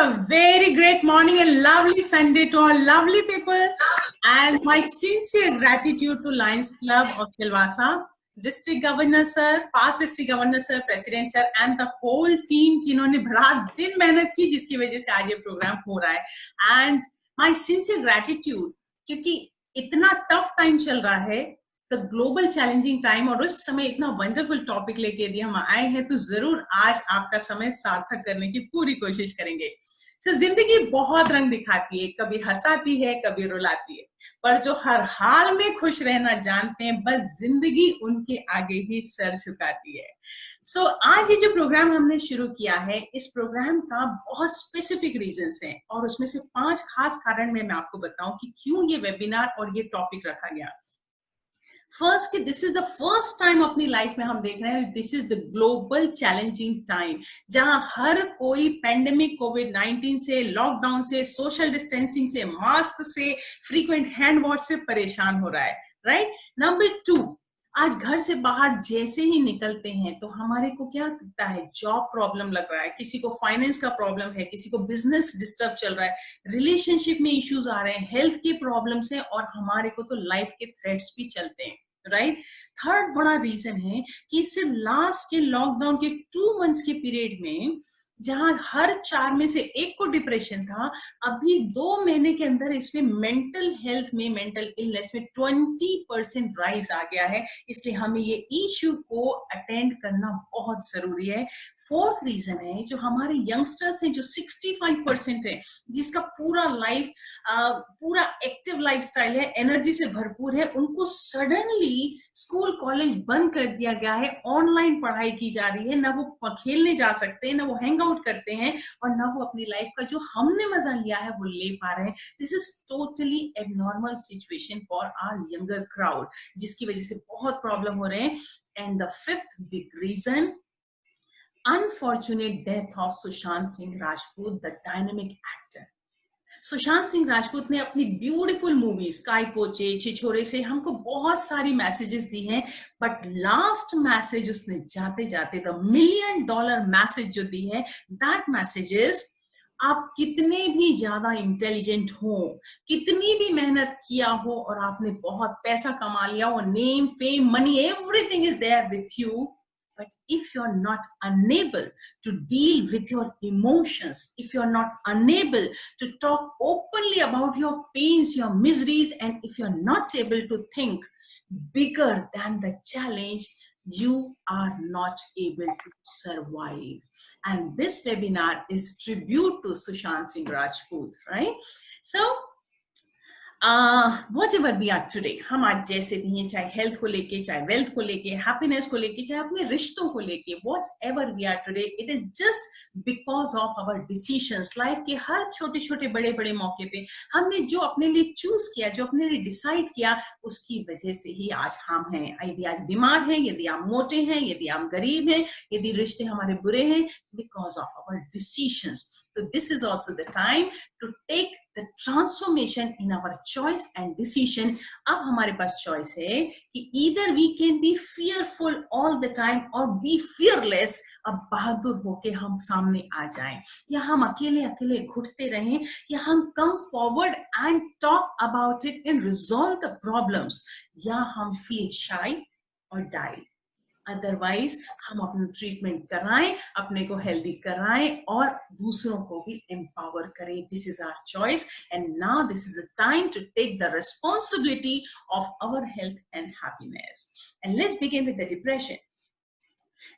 a very great morning and lovely Sunday to all lovely people. And my sincere gratitude to Lions Club of Silvassa, District Governor Sir, past District Governor Sir, President Sir, and the whole team जिन्होंने रात दिन मेहनत की जिसकी वजह से आज ये प्रोग्राम हो रहा है. And my sincere gratitude क्योंकि इतना tough time चल रहा है, the global challenging time, और उस समय इतना wonderful topic लेके यदि हम आए हैं तो जरूर आज आपका समय सार्थक करने की पूरी कोशिश करेंगे. So, जिंदगी बहुत रंग दिखाती है, कभी हंसाती है, कभी रुलाती है, पर जो हर हाल में खुश रहना जानते हैं, बस जिंदगी उनके आगे ही सर झुकाती है. So, आज ये जो प्रोग्राम हमने शुरू किया है, इस प्रोग्राम का बहुत स्पेसिफिक रीजंस हैं और उसमें से 5 खास कारण मैं आपको बताऊं कि क्यों ये वेबिनार और ये टॉपिक रखा गया. फर्स्ट कि this is the first time अपनी लाइफ में हम देख रहे हैं this is the global challenging time, जहां हर कोई पेंडेमिक कोविड-19 से, लॉकडाउन से, सोशल डिस्टेंसिंग से, मास्क से, फ्रीक्वेंट हैंड वॉश से परेशान हो रहा है. राइट. नंबर 2, आज घर से बाहर जैसे ही निकलते हैं तो हमारे को क्या दिखता है, जॉब प्रॉब्लम लग रहा है, किसी को फाइनेंस का प्रॉब्लम है, किसी को बिजनेस डिस्टर्ब चल रहा है, रिलेशनशिप में इश्यूज आ रहे हैं, हेल्थ के प्रॉब्लम्स हैं और हमारे को तो लाइफ के थ्रेट्स भी चलते हैं. राइट. थर्ड बड़ा रीजन है कि सिर्फ लास्ट के लॉकडाउन के 2 मंथ्स के पीरियड में जहां हर 4 में से 1 को डिप्रेशन था, अभी 2 महीने के अंदर इसमें मेंटल हेल्थ में, मेंटल इलनेस में 20% राइज आ गया है. इसलिए हमें ये इश्यू को अटेंड करना बहुत जरूरी है. फोर्थ रीजन है जो हमारे यंगस्टर्स हैं, जो 65% है, जिसका पूरा लाइफ पूरा एक्टिव लाइफस्टाइल है, एनर्जी से भरपूर है, उनको सडनली स्कूल कॉलेज बंद कर दिया गया है, ऑनलाइन पढ़ाई की जा रही है, ना वो खेलने जा सकते हैं, ना वो हैंग आउट करते हैं और ना वो अपनी लाइफ का जो हमने मजा लिया है वो ले पा रहे हैं. This is totally abnormal situation for our younger crowd, जिसकी वजह से बहुत प्रॉब्लम हो रहे हैं. And the fifth big reason, unfortunate death of Sushant Singh Rajput, the dynamic actor. Sushant Singh Rajput ने अपनी ब्यूटीफुल मूवी स्काई पोचे, छिछोरे से हमको बहुत सारी मैसेजेस दी हैं, बट लास्ट मैसेज उसने जाते जाते द $1 million मैसेज जो दी है, दैट मैसेज इज, आप कितने भी ज्यादा इंटेलिजेंट हो, कितनी भी मेहनत किया हो और आपने बहुत पैसा कमा लिया हो, name, fame, money, everything is there with you, but if you're not unable to deal with your emotions, if you're not unable to talk openly about your pains, your miseries, and if you're not able to think bigger than the challenge, you are not able to survive. And this webinar is tribute to Sushant Singh Rajput, right? So whatever we are today, हम आज जैसे भी हैं, चाहे health को लेके, चाहे wealth को लेके, हैप्पीनेस को लेके, चाहे अपने रिश्तों को लेके, whatever we are today, it is just because of our decisions. Life के हर छोटे छोटे बड़े बड़े मौके पे हमने जो अपने लिए चूज किया, जो अपने लिए डिसाइड किया, उसकी वजह से ही आज हम हैं. यदि आज बीमार हैं, यदि आप मोटे हैं, यदि आप गरीब हैं, यदि रिश्ते हमारे बुरे हैं, because of our decisions. So this is also the time to take the transformation in our choice and decision. अब हमारे पास choice है कि either we can be fearful all the time or be fearless. अब बहादुर होके हम सामने आ जाएं, या हम अकेले अकेले घुटते रहें, या हम come forward and talk about it and resolve the problems, या हम feel shy or die. Otherwise हम अपना ट्रीटमेंट कराएं, अपने को हेल्दी कराएं और दूसरों को भी एम्पावर करें. This is our choice and now this is the time to take the responsibility of our health and happiness. And let's begin with the depression.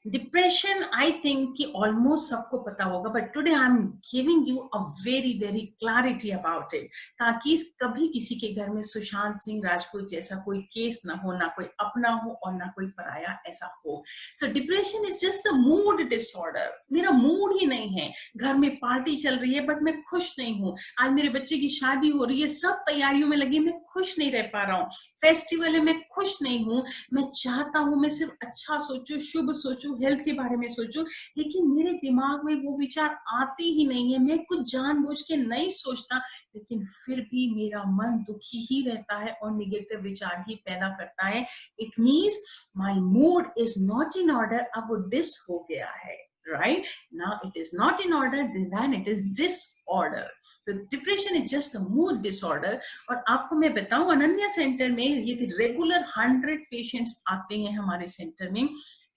Depression I think कि ऑलमोस्ट सबको पता होगा, but today I am giving you a very very clarity about it, ताकि कभी किसी के घर में सुशांत सिंह राजपूत जैसा कोई केस ना हो, ना कोई अपना हो और ना कोई पराया ऐसा हो. सो depression is just the mood disorder. मेरा मूड ही नहीं है, घर में पार्टी चल रही है बट मैं खुश नहीं हूँ, आज मेरे बच्चे की शादी हो रही है, सब तैयारियों में लगी, मैं खुश नहीं रह पा रहा हूँ, फेस्टिवल है, मैं खुश नहीं हूँ, मैं चाहता हूँ मैं सिर्फ अच्छा सोचूं, शुभ सोचूं, हेल्थ के बारे में सोचूं, लेकिन मेरे दिमाग में वो विचार आते ही नहीं है. मैं कुछ जानबूझ के नहीं सोचता, लेकिन फिर भी मेरा मन दुखी ही रहता है और निगेटिव विचार ही पैदा करता है. It means my mood is not in order. अब वो डिस हो गया है. right? Now it is not in order, then it is disorder. The depression is just a mood disorder. और आपको मैं बताऊं, अनन्या सेंटर में यदि रेगुलर 100 पेशेंट्स आते हैं हमारे सेंटर में,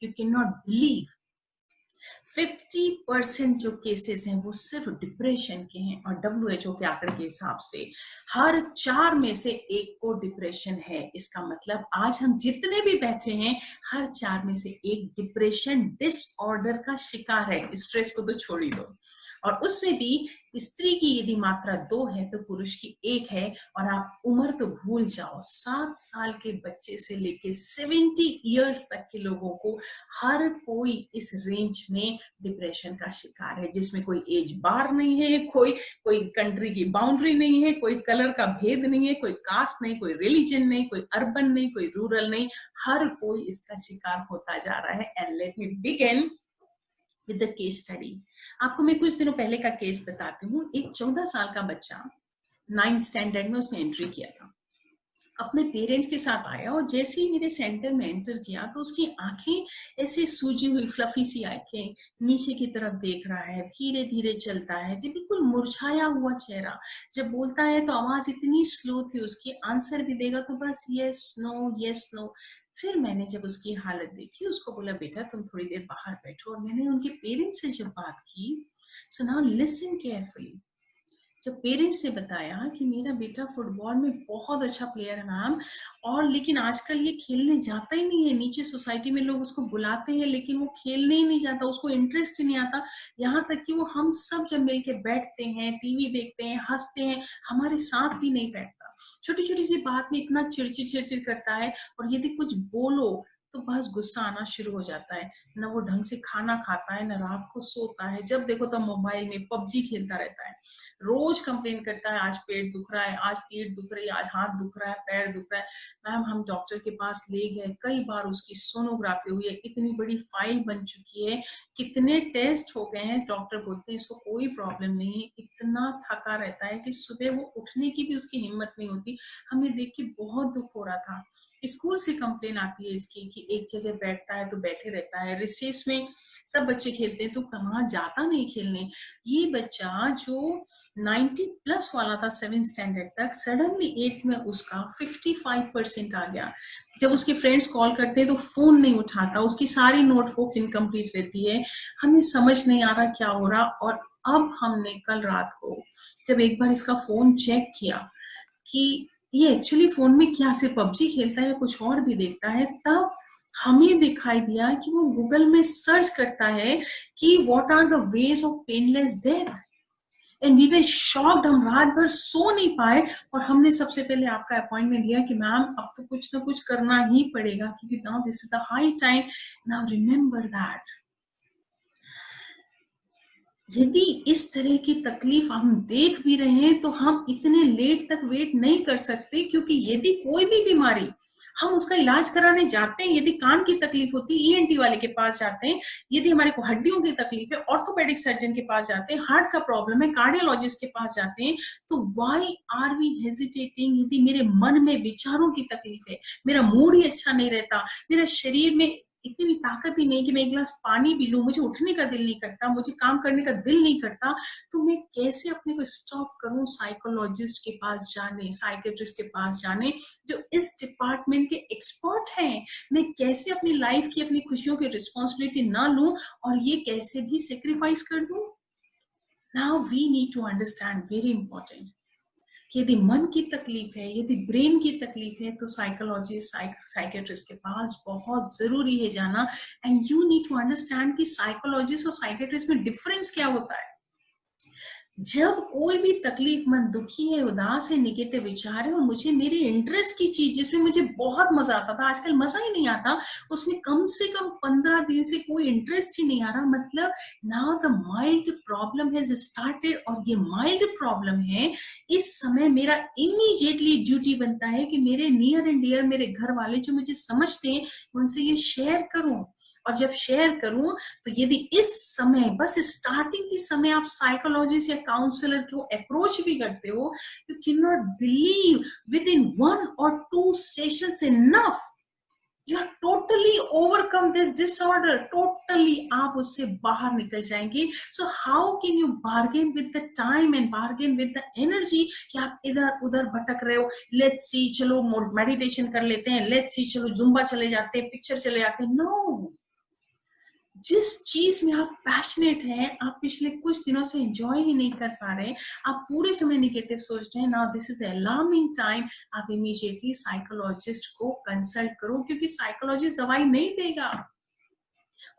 you cannot believe 50% जो केसेस हैं वो सिर्फ डिप्रेशन के हैं। और WHO के आंकड़े के हिसाब से हर 4 में से 1 को डिप्रेशन है। इसका मतलब आज हम जितने भी बैठे हैं, हर 4 में से 1 डिप्रेशन डिसऑर्डर का शिकार है। स्ट्रेस को तो छोड़ ही दो। और उसमें भी स्त्री की यदि मात्रा 2 है तो पुरुष की 1 है। और आप उम्र तो भूल जाओ, 7 साल के बच्चे से लेके 70 इयर्स तक के लोगों को हर कोई इस रेंज में डिप्रेशन का शिकार है, जिसमें कोई एज बार नहीं है, कोई कंट्री की बाउंड्री नहीं है, कोई कलर का भेद नहीं है, कोई कास्ट नहीं, कोई रिलीजन नहीं, कोई अर्बन नहीं, कोई रूरल नहीं, हर कोई इसका शिकार होता जा रहा है। And let me begin with the case study. आपको मैं कुछ दिनों पहले का केस बताती हूँ। एक 14 साल का बच्चा 9th स्टैंडर्ड में उसने एंट्री किया था, अपने पेरेंट्स के साथ आया और जैसे ही मेरे सेंटर में एंटर किया तो उसकी आंखें ऐसे सूजी हुई फ्लफी सी आंखें, नीचे की तरफ देख रहा है, धीरे धीरे चलता है, जी बिल्कुल मुरझाया हुआ चेहरा। जब बोलता है तो आवाज इतनी स्लो थी उसकी, आंसर भी देगा तो बस यस नो। फिर मैंने जब उसकी हालत देखी, उसको बोला बेटा तुम थोड़ी देर बाहर बैठो। और मैंने उनके पेरेंट्स से जब बात की, सो नाउ लिसन केयरफुली। जब पेरेंट्स ने बताया कि मेरा बेटा फुटबॉल में बहुत अच्छा प्लेयर है मैम, और लेकिन आजकल ये खेलने जाता ही नहीं है, नीचे सोसाइटी में लोग उसको बुलाते हैं लेकिन वो खेलने ही नहीं जाता, उसको इंटरेस्ट ही नहीं आता। यहाँ तक कि वो हम सब जब मिलके बैठते हैं, टीवी देखते हैं, हंसते हैं, हमारे साथ भी नहीं बैठता। छोटी छोटी सी बात में इतना चिड़चिड़ करता है, और यदि कुछ बोलो तो बस गुस्सा आना शुरू हो जाता है। ना वो ढंग से खाना खाता है, ना रात को सोता है, जब देखो तो मोबाइल में पबजी खेलता रहता है। रोज कंप्लेन करता है, आज पेट दुख रहा है, आज पीठ दुख रही है, आज हाथ दुख रहा है, पैर दुख रहा है। मैम हम डॉक्टर के पास ले गए, कई बार उसकी सोनोग्राफी हुई है, इतनी बड़ी फाइल बन चुकी है, कितने टेस्ट हो गए हैं, डॉक्टर बोलते हैं इसको कोई प्रॉब्लम नहीं है। इतना थका रहता है कि सुबह वो उठने की भी उसकी हिम्मत नहीं होती। हमें देख के बहुत दुख हो रहा था। स्कूल से कंप्लेन आती है इसकी कि एक जगह बैठता है तो बैठे रहता है, रिसेस में सब बच्चे खेलते हैं तो कहाँ जाता नहीं खेलने। ये बच्चा जो 90+ वाला था 7th स्टैंडर्ड तक, सडनली 8th में उसका 55% आ गया। जब उसके फ्रेंड्स कॉल करते हैं तो फोन नहीं उठाता, उसकी सारी नोटबुक्स इनकम्प्लीट रहती है। हमें समझ नहीं आ रहा क्या हो रहा। और अब हमने कल रात को जब एक बार इसका फोन चेक किया कि ये एक्चुअली फोन में क्या सिर्फ पबजी खेलता है या कुछ और भी देखता है, तब हमें दिखाई दिया कि वो गूगल में सर्च करता है कि what are the ways of painless death. And we were shocked, हम रात भर सो नहीं पाए। और हमने सबसे पहले आपका अपॉइंटमेंट लिया कि मैम अब तो कुछ ना कुछ करना ही पड़ेगा, क्योंकि now this is the high time. Now remember that यदि इस तरह की तकलीफ हम देख भी रहे हैं तो हम इतने लेट तक वेट नहीं कर सकते, क्योंकि यदि कोई भी बीमारी हम उसका इलाज कराने जाते हैं, यदि कान की तकलीफ होती है ENT वाले के पास जाते हैं, यदि हमारे को हड्डियों की तकलीफ है ऑर्थोपेडिक सर्जन के पास जाते हैं, हार्ट का प्रॉब्लम है कार्डियोलॉजिस्ट के पास जाते हैं। तो व्हाई आर वी हेजिटेटिंग? यदि मेरे मन में विचारों की तकलीफ है, मेरा मूड ही अच्छा नहीं रहता, मेरा शरीर में इतनी भी ताकत ही नहीं कि मैं एक गिलास पानी भी लूं, मुझे उठने का दिल नहीं करता, मुझे काम करने का दिल नहीं करता, तो मैं कैसे अपने को स्टॉप करूं साइकोलॉजिस्ट के पास जाने, साइकेट्रिस्ट के पास जाने, जो इस डिपार्टमेंट के एक्सपर्ट हैं। मैं कैसे अपनी लाइफ की, अपनी खुशियों की रिस्पॉन्सिबिलिटी ना लूं और ये कैसे भी सेक्रीफाइस कर दूं? Now we need to understand, very important, यदि मन की तकलीफ है, यदि ब्रेन की तकलीफ है, तो साइकोलॉजिस्ट, साइकेट्रिस्ट के पास बहुत जरूरी है जाना। And you need to understand कि साइकोलॉजिस्ट और साइकेट्रिस्ट में डिफरेंस क्या होता है। जब कोई भी तकलीफ, मन दुखी है, उदास है, नेगेटिव विचार है और मुझे मेरे इंटरेस्ट की चीज जिसमें मुझे बहुत मजा आता था, आजकल मजा ही नहीं आता, उसमें कम से कम 15 दिन से कोई इंटरेस्ट ही नहीं आ रहा, मतलब now the mild problem has started. और ये माइल्ड प्रॉब्लम है, इस समय मेरा इमीडिएटली ड्यूटी बनता है कि मेरे नियर एंड डियर, मेरे घर वाले जो मुझे समझते हैं, उनसे ये शेयर करूं। और जब शेयर करूं तो यदि इस समय, बस स्टार्टिंग के समय आप साइकोलॉजिस्ट या काउंसलर को अप्रोच भी करते हो, you can not believe, with in 1 or 2 sessions enough You are totally overcome this disorder. Totally आप उससे बाहर निकल जाएंगे. So how can you bargain with the time and bargain with the energy कि आप इधर उधर भटक रहे हो. Let's see, चलो meditation कर लेते हैं. Let's see, चलो जुम्बा चले जाते हैं, पिक्चर चले जाते हैं. No. जिस चीज में आप पैशनेट हैं, आप पिछले कुछ दिनों से एंजॉय ही नहीं कर पा रहे हैं, आप पूरे समय निगेटिव सोच रहे हैं. Now this is the alarming time. आप इमीडिएटली साइकोलॉजिस्ट को कंसल्ट करो, क्योंकि साइकोलॉजिस्ट दवाई नहीं देगा.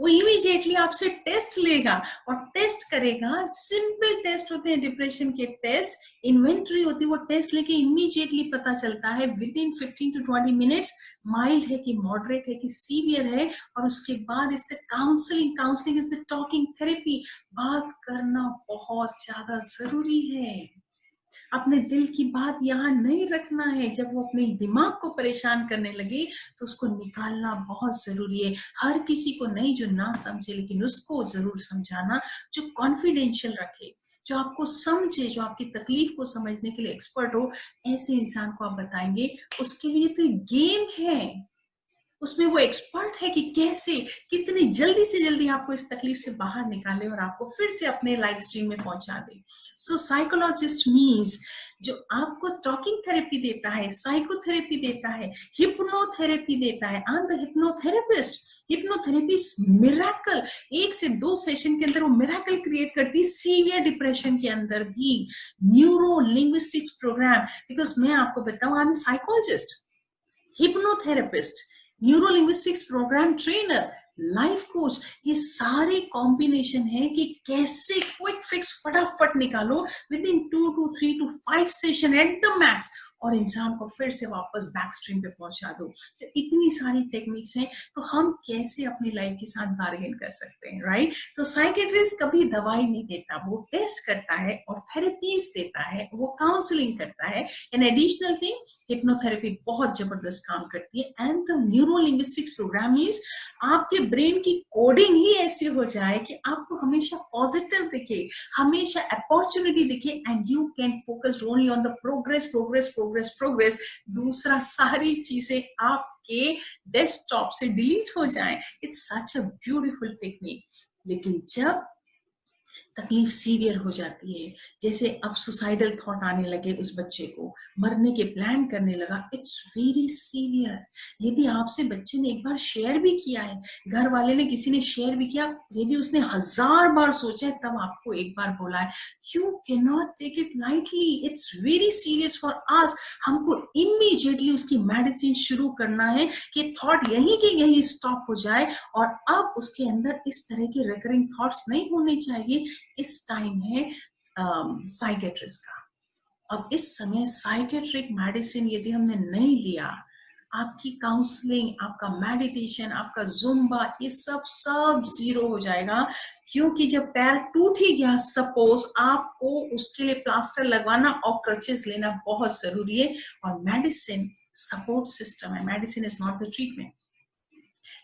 वो इमीडिएटली आपसे टेस्ट लेगा और टेस्ट करेगा. सिंपल टेस्ट होते हैं डिप्रेशन के टेस्ट, इन्वेंटरी होती है. वो टेस्ट लेके इमीडिएटली पता चलता है with in 15 to 20 minutes mild है कि मॉडरेट है कि सीवियर है. और उसके बाद इससे counselling is the talking therapy. बात करना बहुत ज्यादा जरूरी है. अपने दिल की बात यहाँ नहीं रखना है. जब वो अपने दिमाग को परेशान करने लगे तो उसको निकालना बहुत जरूरी है. हर किसी को नहीं जो ना समझे, लेकिन उसको जरूर समझाना जो कॉन्फिडेंशियल रखे, जो आपको समझे, जो आपकी तकलीफ को समझने के लिए एक्सपर्ट हो. ऐसे इंसान को आप बताएंगे. उसके लिए तो गेम है, उसमें वो एक्सपर्ट है कि कैसे कितनी जल्दी से जल्दी आपको इस तकलीफ से बाहर निकाले और आपको फिर से अपने लाइफ स्ट्रीम में पहुंचा दे. सो साइकोलॉजिस्ट मीन्स जो आपको टॉकिंग थेरेपी देता है, साइकोथेरेपी देता है, हिप्नोथेरेपी देता है. I am the hypnotherapist. Hypnotherapy miracle. 1 से 2 सेशन के अंदर वो मिरेकल क्रिएट करती है. सीवियर डिप्रेशन के अंदर भी न्यूरो लिंग्विस्टिक्स प्रोग्राम. बिकॉज मैं आपको बताऊं, I am psychologist, hypnotherapist, neuro linguistics program trainer, life coach. ये सारे कॉम्बिनेशन है कि कैसे क्विक फिक्स फटाफट निकालो with in 2 to 3 to 5 session at the max और इंसान को फिर से वापस बैक स्ट्रीम पे पहुंचा दो. तो इतनी सारी टेक्निक्स हैं. तो हम कैसे अपनी लाइफ के साथ बार्गेन कर सकते हैं, राइट? तो साइकेट्रिस्ट कभी दवाई नहीं देता, वो टेस्ट करता है और थेरेपीज देता है, वो काउंसलिंग करता है. एन एडिशनल थिंग, हिप्नोथेरेपी बहुत जबरदस्त काम करती है. And the neuro linguistics program means आपके ब्रेन की कोडिंग ही ऐसी हो जाए कि आपको हमेशा पॉजिटिव दिखे, हमेशा अपॉर्चुनिटी दिखे. And you can focus only on the progress. दूसरा सारी चीजें आपके डेस्कटॉप से डिलीट हो जाएं. It's such a beautiful technique. लेकिन जब तकलीफ सीवियर हो जाती है, जैसे अब सुसाइडल थॉट आने लगे, उस बच्चे को मरने के प्लान करने लगा, इट्स वेरी सीवियर. यदि आपसे बच्चे ने एक बार शेयर भी किया है, घर वाले ने, किसी ने शेयर भी किया, यदि उसने 1000 बार सोचा है तब आपको एक बार बोला है, you can not take it lightly. It's very serious for us. हमको इमीडिएटली उसकी मेडिसिन शुरू करना है कि थॉट यहीं के यहीं स्टॉप हो जाए और अब उसके अंदर इस तरह के रिकरिंग थॉट्स नहीं होने चाहिए. इस टाइम है साइकेट्रिस्ट का. अब इस समय साइकेट्रिक मेडिसिन यदि हमने नहीं लिया, आपकी काउंसलिंग, आपका मेडिटेशन, आपका जुम्बा, ये सब जीरो हो जाएगा. क्योंकि जब पैर टूट ही गया, सपोज, आपको उसके लिए प्लास्टर लगवाना और क्रचेस लेना बहुत जरूरी है. और मेडिसिन सपोर्ट सिस्टम है. Medicine is not the treatment.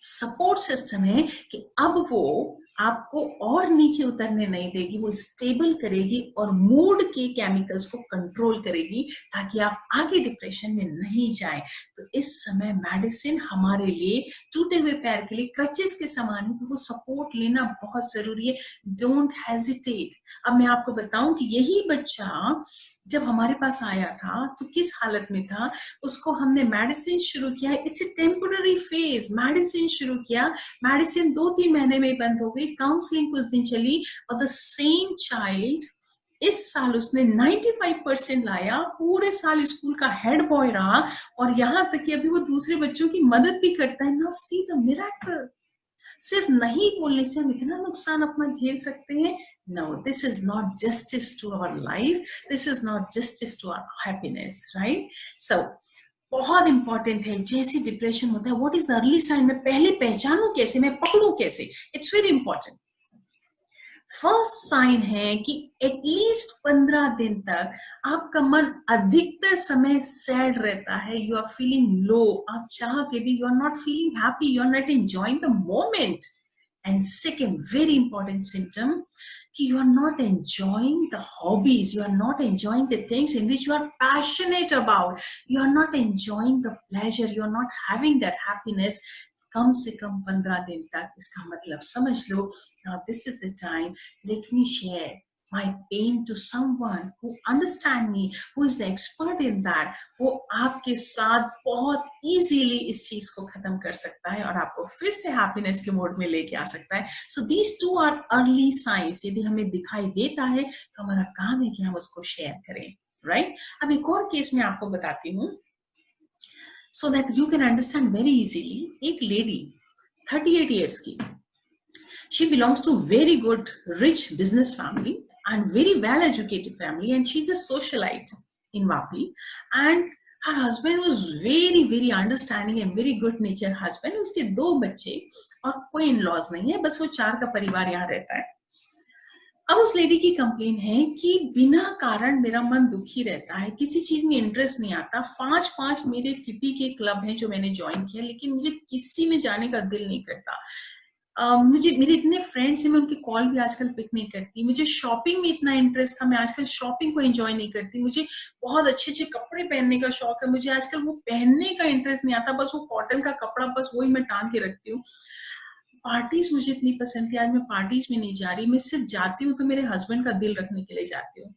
Support system है कि अब वो आपको और नीचे उतरने नहीं देगी, वो स्टेबल करेगी और मूड के केमिकल्स को कंट्रोल करेगी ताकि आप आगे डिप्रेशन में नहीं जाएं. तो इस समय मेडिसिन हमारे लिए टूटे हुए पैर के लिए क्रचेस के समान है, तो वो सपोर्ट लेना बहुत जरूरी है. Don't hesitate. अब मैं आपको बताऊं कि यही बच्चा जब हमारे पास आया था तो किस हालत में था. उसको हमने मेडिसिन शुरू किया. It's a temporary phase. Medicine शुरू किया, मेडिसिन 2-3 महीने में बंद हो गई. काउंसलिंग कुछ दिन चली और द सेम चाइल्ड इस साल उसने 95% लाया. पूरे साल स्कूल का हेड बॉय रहा और यहाँ तक कि अभी वो दूसरे बच्चों की मदद भी करता है. Now see the miracle. सिर्फ नहीं बोलने से हम इतना नुकसान अपना झेल सकते हैं. No, this is not justice to our life. This is not justice to our happiness, right? So, बहुत इंपॉर्टेंट है. जैसे डिप्रेशन होता है, what is the early sign? मैं पहले पहचानूं कैसे, मैं पकड़ूं कैसे? It's very important. First sign है कि एटलीस्ट 15 दिन तक आपका मन अधिकतर समय सैड रहता है. You are feeling low. आप चाह के भी you are not feeling happy, you are not enjoying the moment. And second very important symptom कि you are not enjoying the hobbies, you are not enjoying the things in which you are passionate about, you are not enjoying the pleasure, you are not having that happiness, कम से कम 15 दिन तक, इसका मतलब समझ लो, now this is the time, let me share my pain to someone who understand me, who is the expert in that, वो आपके साथ बहुत easily इस चीज को खत्म कर सकता है और आपको फिर से हैप्पीनेस के मोड में लेके आ सकता है. So these two are early signs. यदि हमें दिखाई देता है तो हमारा काम है कि हम उसको शेयर करें, right? अब एक और केस मैं आपको बताती हूँ so that you can understand very easily. एक lady 38 years की, she belongs to very good rich business family and very well educated family, and she's a socialite in Vapi, and her husband was very understanding and very good nature husband. उसके 2 बच्चे और कोई in-laws नहीं है, बस वो 4 का परिवार यहाँ रहता है. अब उस लेडी की कंप्लेन है कि बिना कारण मेरा मन दुखी रहता है, किसी चीज में इंटरेस्ट नहीं आता. 5 मेरे किटी के क्लब हैं जो मैंने ज्वाइन किया, लेकिन मुझे किसी में जाने का दिल नहीं करता. मुझे मेरे इतने फ्रेंड्स हैं, मैं उनकी कॉल भी आजकल पिक नहीं करती. मुझे शॉपिंग में इतना इंटरेस्ट था, मैं आजकल शॉपिंग को एंजॉय नहीं करती. मुझे बहुत अच्छे कपड़े पहनने का शौक है, मुझे आजकल वो पहनने का इंटरेस्ट नहीं आता. बस वो कॉटन का कपड़ा, बस वही मैं टांग के रखती हूँ. पार्टीज मुझे इतनी पसंद थी, आज मैं पार्टीज में नहीं जा रही. मैं सिर्फ जाती हूँ तो मेरे हस्बैंड का दिल रखने के लिए जाती हूँ.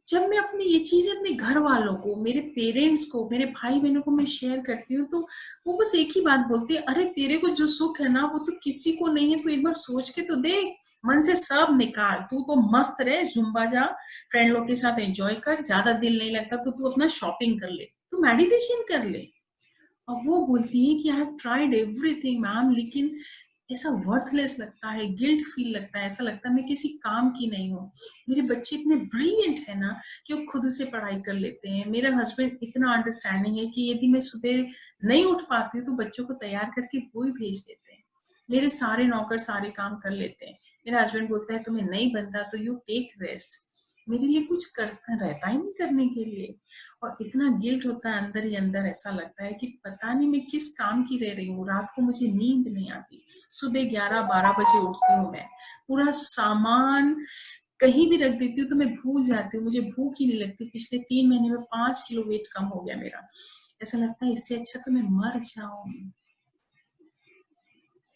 जब मैं अपनी ये चीजें अपने घर वालों को, मेरे पेरेंट्स को, मेरे भाई बहनों को मैं शेयर करती हूँ, तो वो बस एक ही बात बोलती है, अरे तेरे को जो सुख है ना वो तो किसी को नहीं है, तू एक बार सोच के तो देख, मन से सब निकाल, तू तो मस्त रहे, जुम्बा जा, फ्रेंड लोग के साथ एंजॉय कर, ज्यादा दिल नहीं लगता तो तू अपना शॉपिंग कर ले, तू मेडिटेशन कर ले. और वो बोलती है कि I have tried everything ma'am, लेकिन ऐसा वर्थलेस लगता है, गिल्ट फील लगता है, ऐसा लगता है मैं किसी काम की नहीं हूँ. मेरे बच्चे इतने ब्रिलियंट है ना कि वो खुद से पढ़ाई कर लेते हैं. मेरा हस्बैंड इतना अंडरस्टैंडिंग है कि यदि मैं सुबह नहीं उठ पाती तो बच्चों को तैयार करके वो ही भेज देते हैं. मेरे सारे नौकर सारे काम कर लेते हैं. मेरा हस्बैंड बोलता है तुम्हें नहीं बनता तो यू टेक रेस्ट. मेरे लिए कुछ करता रहता ही नहीं करने के लिए, और इतना गिल्ट होता है अंदर ही अंदर. ऐसा लगता है कि पता नहीं मैं किस काम की रह रही हूँ. रात को मुझे नींद नहीं आती, सुबह 11-12 बजे उठती हूँ मैं, पूरा सामान कहीं भी रख देती हूँ तो मैं भूल जाती हूँ, मुझे भूख ही नहीं लगती. पिछले 3 महीने में 5 किलो वेट कम हो गया मेरा. ऐसा लगता है इससे अच्छा तो मैं मर जाऊं.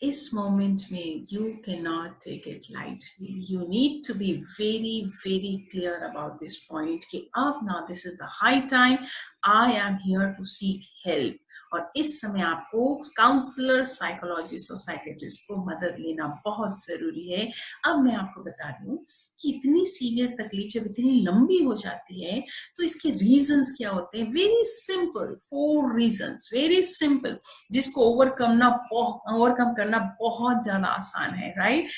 इस मोमेंट में you cannot take it lightly. You need to be very clear about this point कि अब now this is the high time, I am here to seek help. और इस समय आपको काउंसलर, साइकोलॉजिस्ट और साइकेट्रिस्ट को मदद लेना बहुत जरूरी है. अब मैं आपको बता दूं कि इतनी सीवियर तकलीफ जब इतनी लंबी हो जाती है तो इसके रीजंस क्या होते हैं. Very simple, 4 reasons, very simple, जिसको ओवरकम करना बहुत ज्यादा आसान है, राइट.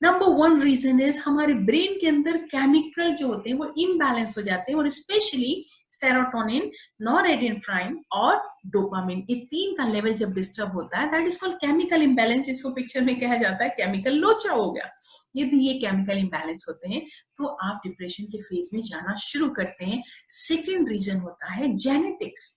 नंबर 1 रीजन इज हमारे ब्रेन के अंदर केमिकल जो होते हैं वो इम्बैलेंस हो जाते हैं, और स्पेशली सेरोटोनिन, नॉरएड्रेनालाइन और डोपामिन, ये 3 का लेवल जब डिस्टर्ब होता है, that is called chemical imbalance, जिसको पिक्चर में कहा जाता है केमिकल लोचा हो गया. यदि ये केमिकल इम्बैलेंस होते हैं तो आप डिप्रेशन के फेज में जाना शुरू करते हैं. सेकेंड रीजन होता है जेनेटिक्स.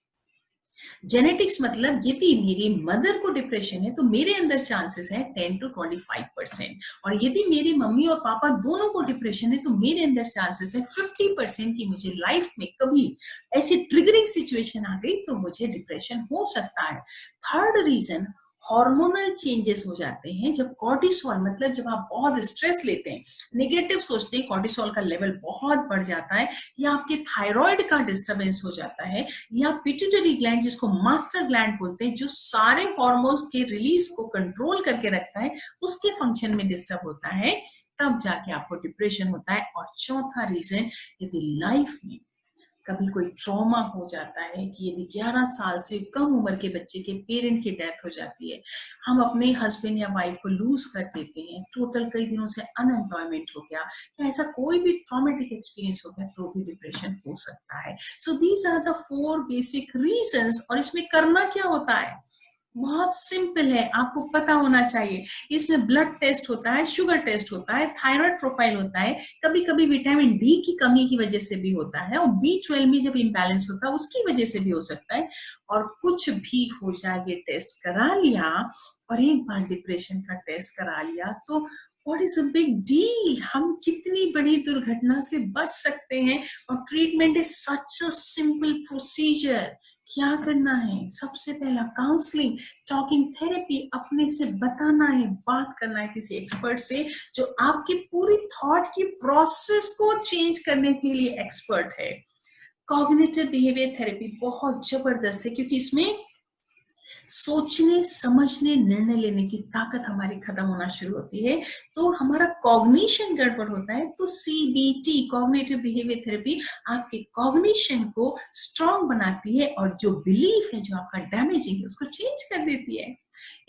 जेनेटिक्स मतलब यदि मेरी मदर को डिप्रेशन है तो मेरे अंदर चांसेस है 10 to 25%, और यदि मेरी मम्मी और पापा दोनों को डिप्रेशन है तो मेरे अंदर चांसेस है 50% की मुझे लाइफ में कभी ऐसी ट्रिगरिंग सिचुएशन आ गई तो मुझे डिप्रेशन हो सकता है. थर्ड रीजन, हार्मोनल चेंजेस हो जाते हैं. जब कॉर्टिसोल, मतलब जब आप बहुत स्ट्रेस लेते हैं, नेगेटिव सोचते हैं, कॉर्टिसोल का लेवल बहुत बढ़ जाता है, या आपके थायराइड का डिस्टरबेंस हो जाता है, या पिट्यूटरी ग्लैंड जिसको मास्टर ग्लैंड बोलते हैं, जो सारे हार्मोन्स के रिलीज को कंट्रोल करके रखता है, उसके फंक्शन में डिस्टर्ब होता है, तब जाके आपको डिप्रेशन होता है. और चौथा रीजन, यदि लाइफ में कभी कोई ट्रॉमा हो जाता है कि यदि 11 साल से कम उम्र के बच्चे के पेरेंट की डेथ हो जाती है, हम अपने हस्बैंड या वाइफ को लूज कर देते हैं, टोटल कई दिनों से अनएम्प्लॉयमेंट हो गया, या ऐसा कोई भी ट्रॉमेटिक एक्सपीरियंस हो गया, तो भी डिप्रेशन हो सकता है. So these are the 4 basic reasons. और इसमें करना क्या होता है, बहुत सिंपल है, आपको पता होना चाहिए. इसमें ब्लड टेस्ट होता है, शुगर टेस्ट होता है, थायराइड प्रोफाइल होता है, कभी कभी विटामिन डी की कमी की वजह से भी होता है, और B12 में जब इम्बैलेंस होता है उसकी वजह से भी हो सकता है. और कुछ भी हो जाए, ये टेस्ट करा लिया और एक बार डिप्रेशन का टेस्ट करा लिया तो what is a big deal, हम कितनी बड़ी दुर्घटना से बच सकते हैं। और treatment is such a simple procedure. क्या करना है, सबसे पहला काउंसलिंग, टॉकिंग थेरेपी, अपने से बताना है, बात करना है किसी एक्सपर्ट से जो आपकी पूरी थॉट की प्रोसेस को चेंज करने के लिए एक्सपर्ट है। कॉग्निटिव बिहेवियर थेरेपी बहुत जबरदस्त है क्योंकि इसमें सोचने समझने निर्णय लेने की ताकत हमारी खत्म होना शुरू होती है, तो हमारा कॉग्निशन गड़बड़ होता है। तो सीबीटी, कॉग्निटिव बिहेवियर थेरेपी, आपके कॉग्निशन को स्ट्रॉन्ग बनाती है और जो बिलीफ है, जो आपका डैमेजिंग है, उसको चेंज कर देती है।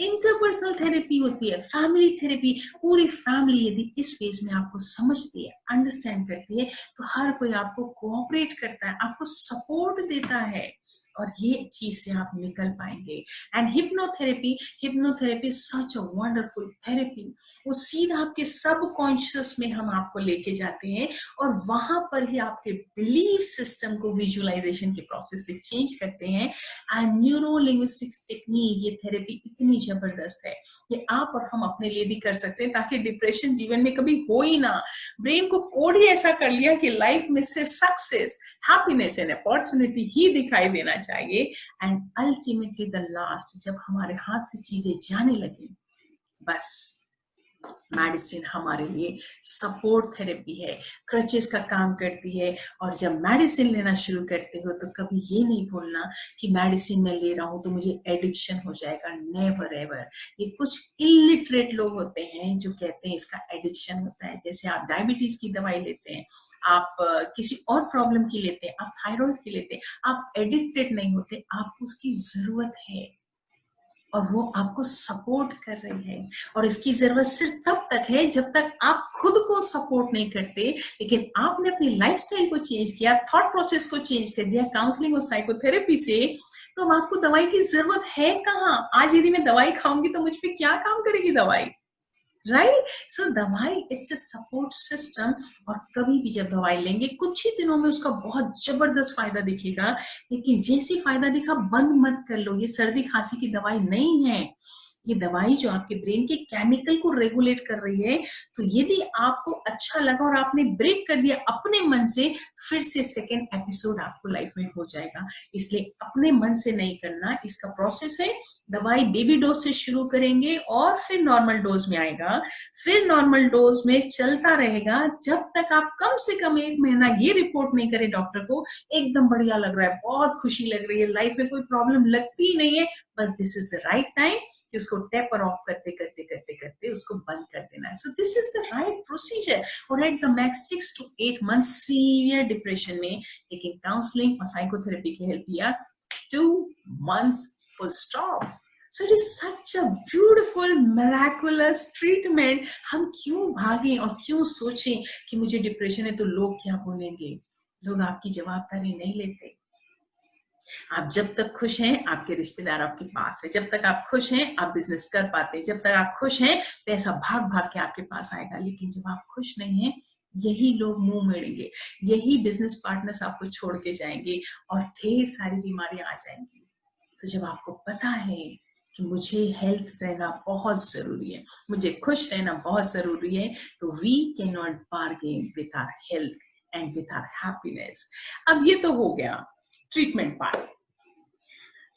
इंटरपर्सनल थेरेपी होती है, फैमिली थेरेपी। पूरी फैमिली यदि इस फेज में आपको समझती है, अंडरस्टैंड करती है, तो हर कोई आपको कोऑपरेट करता है, आपको सपोर्ट देता है और ये चीज से आप निकल पाएंगे। And hypnotherapy such a wonderful therapy. वो सीधा आपके सबकॉन्शियस में हम आपको लेके जाते हैं और वहां पर ही आपके बिलीफ सिस्टम को विजुअलाइजेशन के प्रोसेस से चेंज करते हैं। एंड न्यूरो लिंग्विस्टिक्स टेक्निक, ये थेरेपी इतनी जबरदस्त है, ये आप और हम अपने लिए भी कर सकते हैं ताकि डिप्रेशन जीवन में कभी हो ही ना। ब्रेन को कोड ही ऐसा कर लिया कि लाइफ में सिर्फ सक्सेस, हैप्पीनेस एंड अपॉर्चुनिटी ही दिखाई देना चाहिए। एंड अल्टीमेटली द लास्ट, जब हमारे हाथ से चीजें जाने लगी, बस मेडिसिन हमारे लिए सपोर्ट थेरेपी है, क्रचेस का काम करती है। और जब मेडिसिन लेना शुरू करते हो तो कभी ये नहीं भूलना कि मेडिसिन मैं ले रहा हूं तो मुझे एडिक्शन हो जाएगा, नेवर एवर। ये कुछ इलिटरेट लोग होते हैं जो कहते हैं इसका एडिक्शन होता है। जैसे आप डायबिटीज की दवाई लेते हैं, आप किसी और प्रॉब्लम की लेते हैं, आप थायराइड की लेते हैं, आप एडिक्टेड नहीं होते, आपको उसकी जरूरत है और वो आपको सपोर्ट कर रही है। और इसकी जरूरत सिर्फ तब तक है जब तक आप खुद को सपोर्ट नहीं करते। लेकिन आपने अपनी लाइफस्टाइल को चेंज किया, थॉट प्रोसेस को चेंज कर दिया काउंसलिंग और साइकोथेरेपी से, तो अब आपको दवाई की जरूरत है कहाँ। आज यदि मैं दवाई खाऊंगी तो मुझ पे क्या काम करेगी दवाई, राइट। सो दवाई इट्स अ सपोर्ट सिस्टम। और कभी भी जब दवाई लेंगे कुछ ही दिनों में उसका बहुत जबरदस्त फायदा दिखेगा, लेकिन जैसे फायदा दिखा बंद मत कर लो। ये सर्दी खांसी की दवाई नहीं है, ये दवाई जो आपके ब्रेन के केमिकल को रेगुलेट कर रही है। तो यदि आपको अच्छा लगा और आपने ब्रेक कर दिया अपने मन से, फिर से सेकेंड एपिसोड आपको लाइफ में हो जाएगा। इसलिए अपने मन से नहीं करना, इसका प्रोसेस है। दवाई बेबी डोज से शुरू करेंगे और फिर नॉर्मल डोज में आएगा, फिर नॉर्मल डोज में चलता रहेगा जब तक आप कम से कम 1 महीना ये रिपोर्ट नहीं करें डॉक्टर को एकदम बढ़िया लग रहा है, बहुत खुशी लग रही है, लाइफ में कोई प्रॉब्लम लगती ही नहीं है, बस this is the right time कि उसको टेपर ऑफ करते करते करते करते उसको बंद कर देना है। So this is the right procedure. और at the max 6 to 8 months severe depression में, लेकिन काउंसलिंग और साइकोथेरेपी की हेल्प लिया 2 months full stop. So it is such a beautiful, miraculous treatment. हम क्यों भागें और क्यों सोचें कि मुझे डिप्रेशन है तो लोग क्या बोलेंगे। लोग आपकी जवाबदारी नहीं लेते। आप जब तक खुश हैं, आपके रिश्तेदार आपके पास है। जब तक आप खुश हैं, आप बिजनेस कर पाते हैं। जब तक आप खुश हैं, पैसा भाग भाग के आपके पास आएगा। लेकिन जब आप खुश नहीं हैं, यही लोग मुंह मेड़ेंगे, यही बिजनेस पार्टनर्स आपको छोड़ के जाएंगे और ढेर सारी बीमारियां आ जाएंगी। तो जब आपको पता है कि मुझे हेल्थ रहना बहुत जरूरी है, मुझे खुश रहना बहुत जरूरी है, तो we can not bargain with our health and with our happiness. अब ये तो हो गया ट्रीटमेंट पार्ट,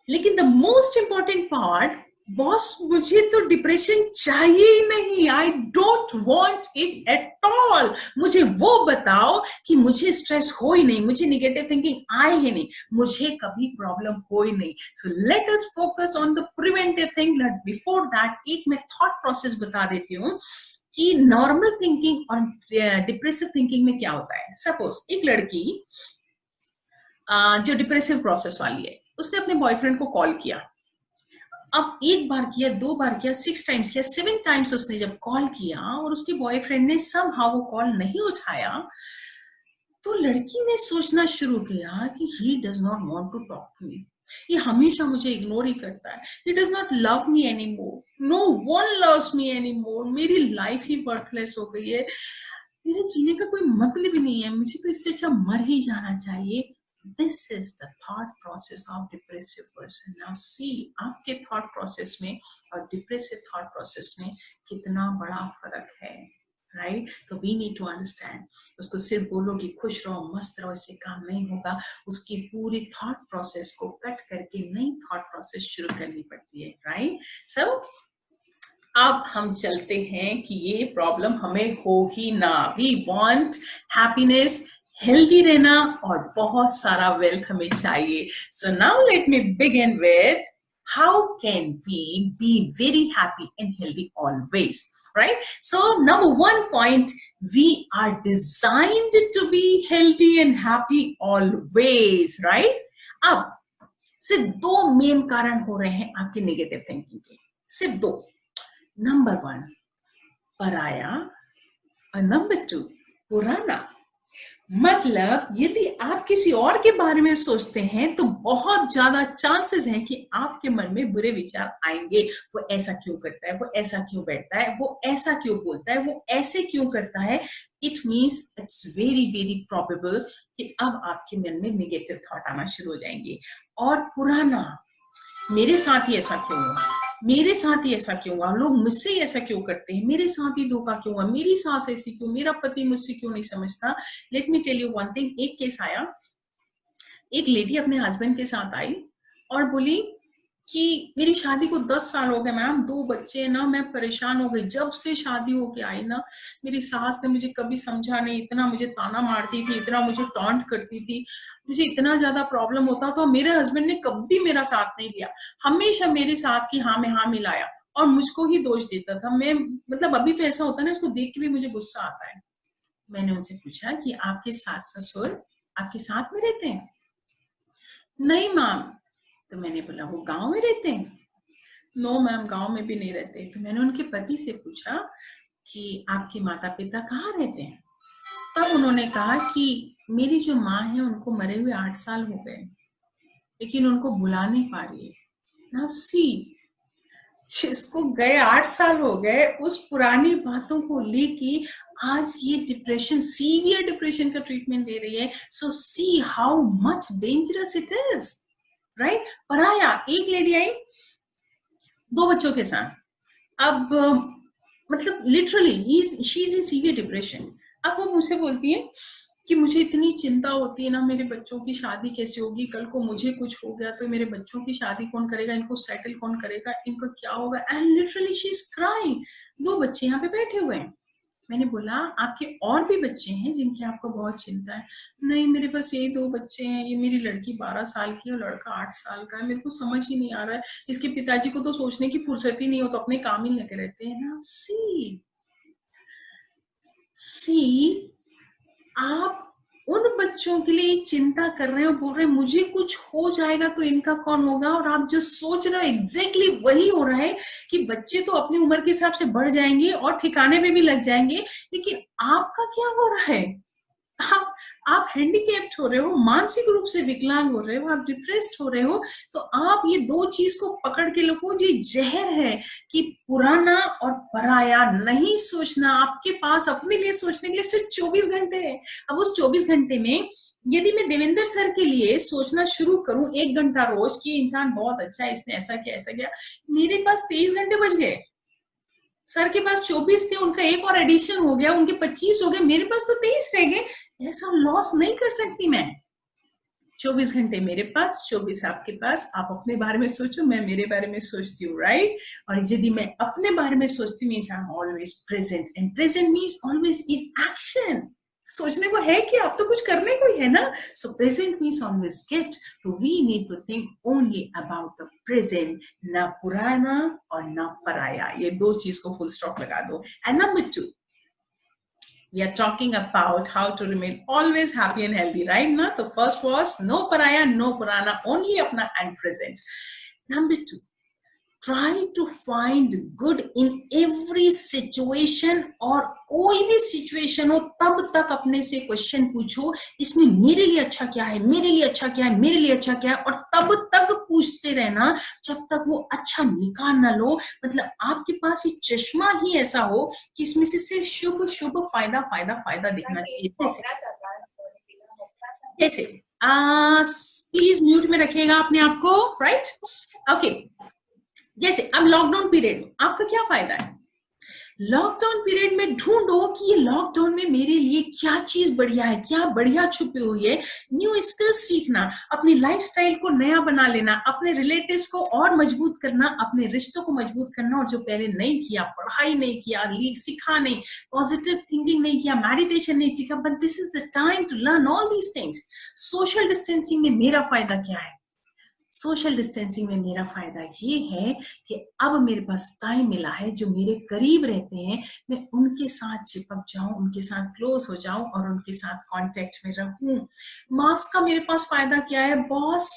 लेकिन the most important part, boss मुझे तो डिप्रेशन चाहिए ही नहीं, I don't want it at all. मुझे वो बताओ कि मुझे स्ट्रेस हो ही नहीं, मुझे निगेटिव थिंकिंग आए ही नहीं, मुझे कभी प्रॉब्लम हो ही नहीं। So let us focus on the preventive thing. Before that एक मैं थॉट प्रोसेस बता देती हूँ कि नॉर्मल थिंकिंग और डिप्रेसिव थिंकिंग में क्या होता है। सपोज एक लड़की जो डिप्रेसिव प्रोसेस वाली है, उसने अपने बॉयफ्रेंड को कॉल किया। अब 1 बार किया, 2 बार किया, 6 टाइम्स किया, 7 टाइम्स उसने जब कॉल किया और उसके बॉयफ्रेंड ने समहाउ वो कॉल नहीं उठाया, तो लड़की ने सोचना शुरू किया कि he does not want to talk to me, ये हमेशा मुझे इग्नोर ही करता है, he does not love me anymore, no one loves me anymore, मेरी लाइफ ही वर्थलेस हो गई है, मेरे जीने का कोई मतलब ही नहीं है, मुझे तो इससे अच्छा मर ही जाना चाहिए। This is the thought process of depressive person. Now see, आपके thought process में और depressive thought process में कितना बड़ा फर्क है, right? तो we need to understand. उसको सिर्फ बोलो कि खुश रहो, मस्त रहो, इससे काम नहीं होगा. उसकी पूरी thought process को कट करके नई thought process शुरू करनी पड़ती है, right? So अब हम चलते हैं कि ये प्रॉब्लम हमें हो ही ना. वी वांट हैप्पीनेस, हेल्दी रहना और बहुत सारा वेल्थ हमें चाहिए. So now let me begin with how can we be very happy and healthy always, right? So number one point, we are designed to be healthy and happy always, right? अब सिर्फ दो main कारण हो रहे हैं आपके negative thinking के, सिर्फ दो. नंबर वन, पराया, और नंबर टू, पुराना. मतलब यदि आप किसी और के बारे में सोचते हैं तो बहुत ज्यादा चांसेस हैं कि आपके मन में बुरे विचार आएंगे. वो ऐसा क्यों करता है, वो ऐसा क्यों बैठता है, वो ऐसा क्यों बोलता है, वो ऐसे क्यों करता है. It means it's very very probable कि अब आपके मन में नेगेटिव थॉट आना शुरू हो जाएंगे. और पुराना, मेरे साथ ही ऐसा क्यों हुआ, मेरे साथ ही ऐसा क्यों हुआ, लोग मुझसे ही ऐसा क्यों करते हैं, मेरे साथ ही धोखा क्यों हुआ, मेरी सास ऐसी क्यों, मेरा पति मुझसे क्यों नहीं समझता. Let me tell you one thing. एक केस आया, एक लेडी अपने हस्बैंड के साथ आई और बोली कि मेरी शादी को 10 साल हो गए मैम, 2 बच्चे ना, मैं परेशान हो गई. जब से शादी होके आई ना, मेरी सास ने मुझे कभी समझा नहीं, इतना मुझे ताना मारती थी, इतना मुझे टॉन्ट करती थी, मुझे इतना ज्यादा प्रॉब्लम होता था. मेरे हस्बैंड ने कभी मेरा साथ नहीं लिया, हमेशा मेरी सास की हाँ में हाँ मिलाया और मुझको ही दोष देता था. मैं मतलब अभी तो ऐसा होता है ना, उसको देख के भी मुझे गुस्सा आता है. मैंने उनसे पूछा कि आपके सास ससुर आपके साथ में रहते हैं? नहीं मैम. तो मैंने बोला वो गांव में रहते हैं? नो मैम, गांव में भी नहीं रहते. तो मैंने उनके पति से पूछा कि आपके माता पिता कहाँ रहते हैं? तब उन्होंने कहा कि मेरी जो माँ है उनको मरे हुए 8 साल हो गए, लेकिन उनको बुला नहीं पा रही है. नाउ सी, जिसको गए 8 साल हो गए, उस पुरानी बातों को लेके आज ये डिप्रेशन, सीवियर डिप्रेशन का ट्रीटमेंट ले रही है. So see how much dangerous it is, right? पराया, एक लेडी आई 2 बच्चों के साथ. अब मतलब literally she is in severe depression. अब वो मुझसे बोलती है कि मुझे इतनी चिंता होती है ना, मेरे बच्चों की शादी कैसे होगी, कल को मुझे कुछ हो गया तो मेरे बच्चों की शादी कौन करेगा, इनको सेटल कौन करेगा, इनको क्या होगा. And literally she is crying. 2 बच्चे यहाँ पे बैठे हुए हैं. मैंने बोला आपके और भी बच्चे हैं जिनकी आपको बहुत चिंता है? नहीं, मेरे पास यही 2 बच्चे हैं, ये मेरी लड़की 12 साल की और लड़का 8 साल का है. मेरे को समझ ही नहीं आ रहा है, इसके पिताजी को तो सोचने की फुर्सत ही नहीं हो, तो अपने काम ही लगे रहते हैं ना. सी आप उन बच्चों के लिए चिंता कर रहे हो, बोल रहे मुझे कुछ हो जाएगा तो इनका कौन होगा, और आप जो सोच रहे हो एग्जैक्टली वही हो रहा है कि बच्चे तो अपनी उम्र के हिसाब से बढ़ जाएंगे और ठिकाने पे भी लग जाएंगे, लेकिन आपका क्या हो रहा है? आप हैंडीकैप्ड हो रहे हो, मानसिक रूप से विकलांग हो रहे हो, आप डिप्रेस्ड हो रहे हो. तो आप ये 2 चीज को पकड़ के लो, ये जहर है कि पुराना और पराया नहीं सोचना. आपके पास अपने लिए सोचने के लिए सिर्फ 24 घंटे है. अब उस 24 घंटे में यदि मैं देवेंद्र सर के लिए सोचना शुरू करूं 1 घंटा रोज कि इंसान बहुत अच्छा है, इसने ऐसा किया ऐसा किया, मेरे पास 23 घंटे बच गए. सर के पास 24 थे, उनका एक और एडिशन हो गया, उनके 25 हो गए, मेरे पास तो 23 रह गए. ऐसा लॉस नहीं कर सकती मैं. 24 घंटे मेरे पास, 24 आपके पास. आप अपने बारे में सोचो, मैं मेरे बारे में सोचती हूँ, राइट? और यदि मैं अपने बारे में सोचती हूँ, means I am always present, and present means always in action. सोचने को है कि आप तो कुछ करने को ही है ना. So present means always gift. तो we need to think only about the present, ना पुराना और ना पराया. ये 2 चीज को फुल स्टॉप लगा दो. And number 2, we are talking about how to remain always happy and healthy, right? Na? The first was no paraya, no purana, only apna and present. Number 2, try to find good in every situation. और कोई भी situation हो तब तक अपने से question पूछो, इसमें मेरे लिए अच्छा क्या है, मेरे लिए अच्छा क्या है, मेरे लिए अच्छा क्या है, और तब तक पूछते रहना जब तक वो अच्छा निकाल ना लो. मतलब आपके पास ये चश्मा ही ऐसा हो कि इसमें से सिर्फ शुभ शुभ फायदा फायदा फायदा दिखना चाहिए. जैसे प्लीज म्यूट में रखिएगा अपने आप को, राइट? ओके, जैसे अब लॉकडाउन पीरियड, आपका क्या फायदा है? लॉकडाउन पीरियड में ढूंढो कि ये लॉकडाउन में मेरे लिए क्या चीज बढ़िया है, क्या बढ़िया छुपी हुई है। न्यू स्किल्स सीखना, अपनी लाइफस्टाइल को नया बना लेना, अपने रिलेटिव्स को और मजबूत करना, अपने रिश्तों को मजबूत करना, और जो पहले नहीं किया, पढ़ाई नहीं किया, सीखा नहीं, पॉजिटिव थिंकिंग नहीं किया, मेडिटेशन नहीं सीखा, but this is the time to learn all these things. Social distancing में मेरा फायदा क्या है? सोशल डिस्टेंसिंग में मेरा फायदा ये है कि अब मेरे पास टाइम मिला है, जो मेरे करीब रहते हैं मैं उनके साथ चिपक जाऊं, उनके साथ क्लोज हो जाऊं और उनके साथ कांटेक्ट में रहूं। मास्क का मेरे पास फायदा क्या है बॉस?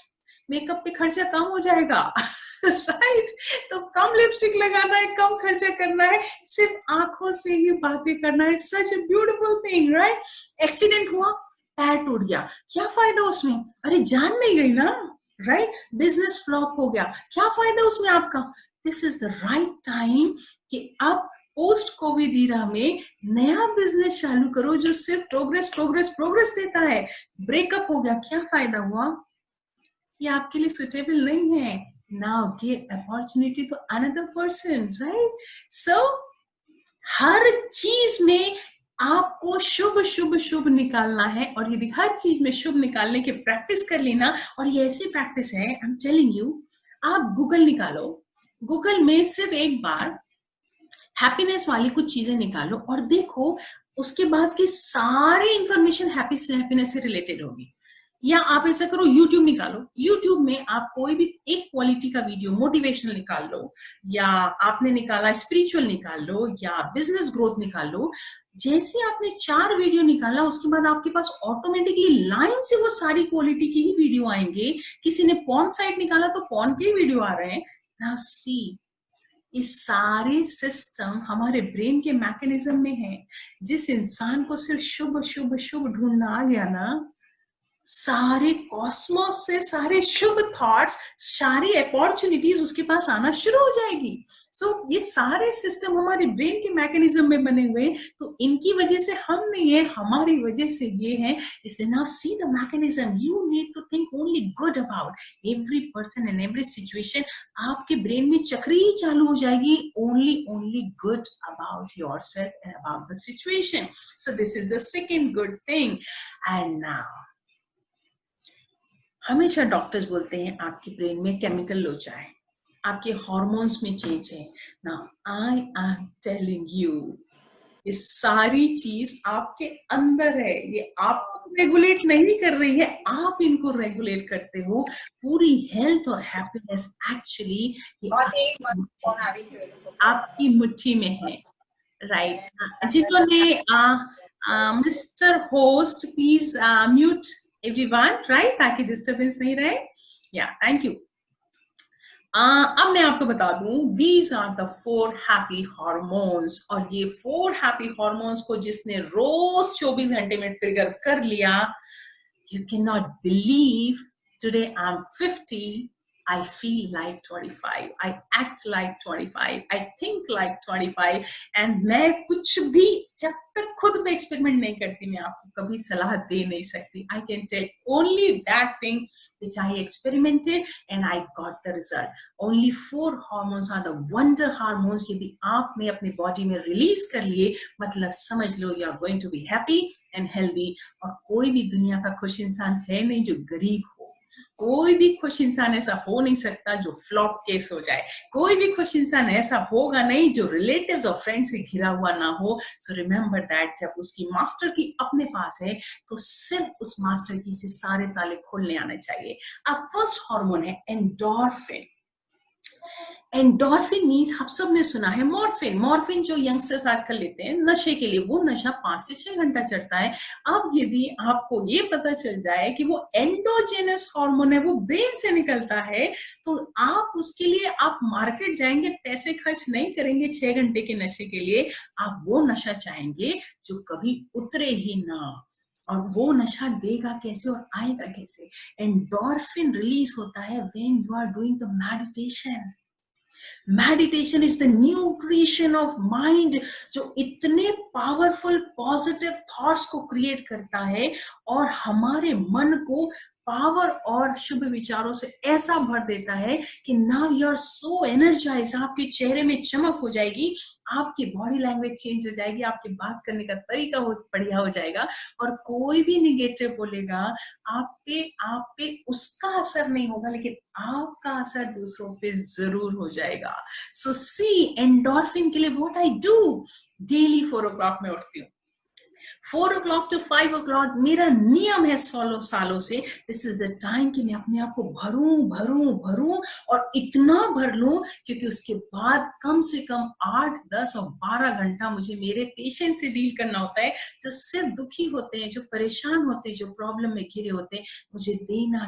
मेकअप पे खर्चा कम हो जाएगा राइट? तो कम लिपस्टिक लगाना है, कम खर्चा करना है, सिर्फ आंखों से ही बातें करना है। Such a beautiful thing, right? Accident हुआ, पैर टूट गया, क्या फायदा उसमें? अरे जान नहीं गई ना, राइट? बिजनेस फ्लॉप हो गया, क्या फायदा उसमें आपका? This is the right time कि आप पोस्ट कोविड ईरा में नया बिजनेस चालू करो जो सिर्फ प्रोग्रेस प्रोग्रेस प्रोग्रेस देता है। ब्रेकअप हो गया, क्या फायदा हुआ? ये आपके लिए सुटेबल नहीं है। Now give opportunity to another person, right? So हर चीज में आपको शुभ शुभ शुभ निकालना है, और यदि हर चीज में शुभ निकालने की प्रैक्टिस कर लेना, और ये ऐसी प्रैक्टिस है, आई एम टेलिंग यू, आप गूगल निकालो, गूगल में सिर्फ एक बार हैप्पीनेस वाली कुछ चीजें निकालो और देखो उसके बाद की सारी इंफॉर्मेशन हैप्पीनेस से रिलेटेड होगी। या आप ऐसा करो, YouTube निकालो, YouTube में आप कोई भी एक क्वालिटी का वीडियो मोटिवेशनल निकाल लो, या आपने निकाला स्पिरिचुअल निकाल लो, या बिजनेस ग्रोथ निकाल लो। जैसे आपने 4 वीडियो निकाला, उसके बाद आपके पास ऑटोमेटिकली लाइन से वो सारी क्वालिटी की ही वीडियो आएंगे। किसी ने पॉर्न साइट निकाला तो पॉर्न के ही वीडियो आ रहे हैं। नाउ सी, इस सारे सिस्टम हमारे ब्रेन के मैकेनिज्म में है। जिस इंसान को सिर्फ शुभ शुभ शुभ ढूंढना आ गया ना, सारे कॉस्मोस से सारे शुभ थॉट्स, सारी अपॉर्चुनिटीज उसके पास आना शुरू हो जाएगी। सो ये सारे सिस्टम हमारे ब्रेन के मैकेनिज्म में बने हुए हैं, तो इनकी वजह से हम नहीं है, हमारी वजह से ये है। इसलिए now see the mechanism, you need to think only good about every person and every situation. आपके ब्रेन में चक्री चालू हो जाएगी, only good about yourself and about the situation. So this is the second good thing. And now हमेशा doctors बोलते हैं आपके ब्रेन में केमिकल लोचा है, आपके हार्मोन्स में चेंज है ना। आई एम टेलिंग यू, ये सारी चीज आपके अंदर है, ये आपको रेगुलेट नहीं कर रही है, आप इनको रेगुलेट करते हो। पूरी हेल्थ और हैप्पीनेस एक्चुअली आपकी मुट्ठी में है, राइट? जिन्होंने mister host please mute everyone, right? ताकि डिस्टर्बेंस नहीं रहे। या थैंक यू। अब मैं आपको बता दूं, these are the 4 happy hormones, और ये 4 happy hormones को जिसने रोज 24 घंटे में ट्रिगर कर लिया, you cannot believe today I'm 50, I feel like 25, I act like 25, I think like 25, and मैं कुछ भी जब तक खुद में एक्सपेरिमेंट नहीं करती, मैं आपको कभी सलाह दे नहीं सकती। I can tell only that thing which I experimented and I got the result. Only 4 hormones are the wonder hormones. यदि आपने अपनी बॉडी में रिलीज कर लिए, मतलब समझ लो you are going to be happy and healthy। और कोई भी दुनिया का खुश इंसान है नहीं जो गरीब हो, कोई भी खुश इंसान ऐसा हो नहीं सकता जो फ्लॉप केस हो जाए, कोई भी खुश इंसान ऐसा होगा नहीं जो रिलेटिव्स और फ्रेंड्स से घिरा हुआ ना हो। सो रिमेंबर दैट, जब उसकी मास्टर की अपने पास है तो सिर्फ उस मास्टर की से सारे ताले खोलने आने चाहिए। अब फर्स्ट हार्मोन है एंडोर्फिन। एंडोर्फिन मीन्स आप सबने सुना है मॉर्फिन। मॉर्फिन जो यंगस्टर्स आजकल लेते हैं नशे के लिए, वो नशा 5 से 6 घंटा चढ़ता है। अब यदि आपको ये पता चल जाए कि वो एंडोजेनस हार्मोन है, वो ब्रेन से निकलता है, तो आप उसके लिए आप मार्केट जाएंगे, पैसे खर्च नहीं करेंगे 6 घंटे के नशे के लिए। आप वो नशा चाहेंगे जो कभी उतरे ही ना। और वो नशा देगा कैसे और आएगा कैसे? एंडोर्फिन रिलीज होता है when you are doing the meditation. Meditation is the nutrition of mind, जो इतने पावरफुल पॉजिटिव थॉट्स को क्रिएट करता है और हमारे मन को पावर और शुभ विचारों से ऐसा भर देता है कि now you are so energize, आपके चेहरे में चमक हो जाएगी, आपकी बॉडी लैंग्वेज चेंज हो जाएगी, आपके बात करने का तरीका बढ़िया हो जाएगा, और कोई भी निगेटिव बोलेगा आप पे उसका असर नहीं होगा, लेकिन आपका असर दूसरों पे जरूर हो जाएगा। सो सी, एंडोर्फिन के लिए what I do, daily 4 o'clock में उठती हूँ। 4 o'clock to 5 o'clock मेरा नियम है सालों से। दिस इज द टाइम कि मैं अपने आप को भरूं और इतना भर लूं, क्योंकि उसके बाद कम से कम 8, 10 और 12 घंटा मुझे मेरे पेशेंट से डील करना होता है, जो सिर्फ दुखी होते हैं, जो परेशान होते हैं, जो प्रॉब्लम में घिरे होते हैं। मुझे देना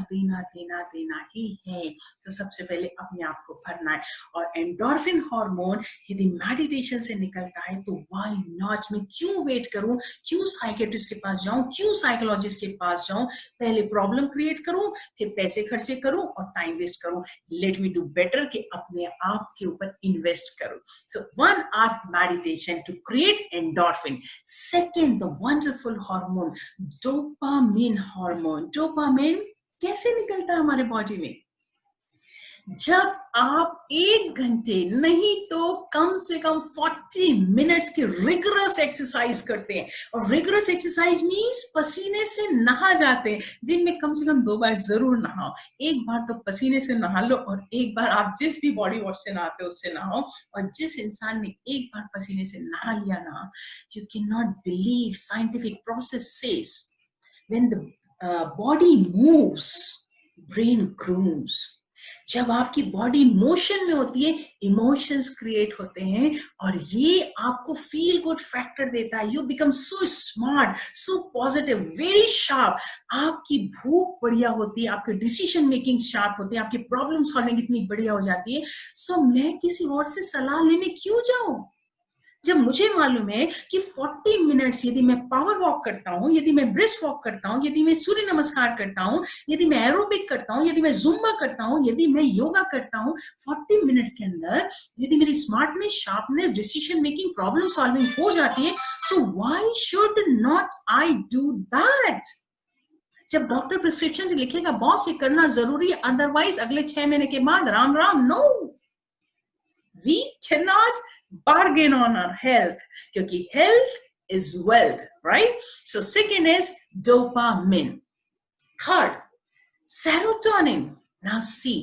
ही है। तो सबसे पहले अपने आप को भरना है। और एंडोर्फिन हार्मोन यदि मेडिटेशन से निकलता है तो व्हाई नॉट, मैं क्यों वेट करूं, क्यों साइकेट्रिस्ट के पास जाऊं, क्यों साइकोलॉजिस्ट के पास जाऊं, पहले प्रॉब्लम क्रिएट करूं, फिर पैसे खर्चे करूं और टाइम वेस्ट करूं। लेट मी डू बेटर कि अपने आप के ऊपर इन्वेस्ट करूं। सो 1 hour meditation to create endorphin. Second, the wonderful hormone, dopamine hormone. Dopamine कैसे निकलता है हमारे बॉडी में? जब आप 1 घंटे नहीं तो कम से कम 40 मिनट्स की रिगरस एक्सरसाइज करते हैं, और रिगरस एक्सरसाइज मीन्स पसीने से नहा जाते हैं। दिन में कम से कम 2 बार जरूर नहाओ। एक बार तो पसीने से नहा लो, और एक बार आप जिस भी बॉडी वॉश से नहाते हो उससे नहाओ। और जिस इंसान ने एक बार पसीने से नहा लिया ना, you can not believe, scientific process says when the body moves, brain grooves. जब आपकी बॉडी मोशन में होती है, इमोशंस क्रिएट होते हैं, और ये आपको फील गुड फैक्टर देता है। You become so smart, so positive, very sharp. आपकी भूख बढ़िया होती है, आपके डिसीजन मेकिंग शार्प होते हैं, आपकी प्रॉब्लम सॉल्विंग इतनी बढ़िया हो जाती है। सो मैं किसी और से सलाह लेने क्यों जाऊं, जब मुझे मालूम है कि 40 मिनट्स यदि मैं पावर वॉक करता हूं, यदि मैं ब्रिस्क वॉक करता हूं, यदि मैं सूर्य नमस्कार करता हूं, यदि मैं एरोबिक करता हूं, यदि मैं जुम्बा करता हूं, यदि मैं योगा करता हूं, 40 मिनट्स के अंदर यदि मेरी smartness, sharpness, decision making, problem solving हो जाती है, so why should not I do that? जब डॉक्टर प्रिस्क्रिप्शन लिखेगा बॉस ये करना जरूरी है, अदरवाइज अगले 6 महीने के बाद Ram Ram, no, we can not bargain on our health, क्योंकि health is wealth, right? So second is dopamine. Third, serotonin. Now see,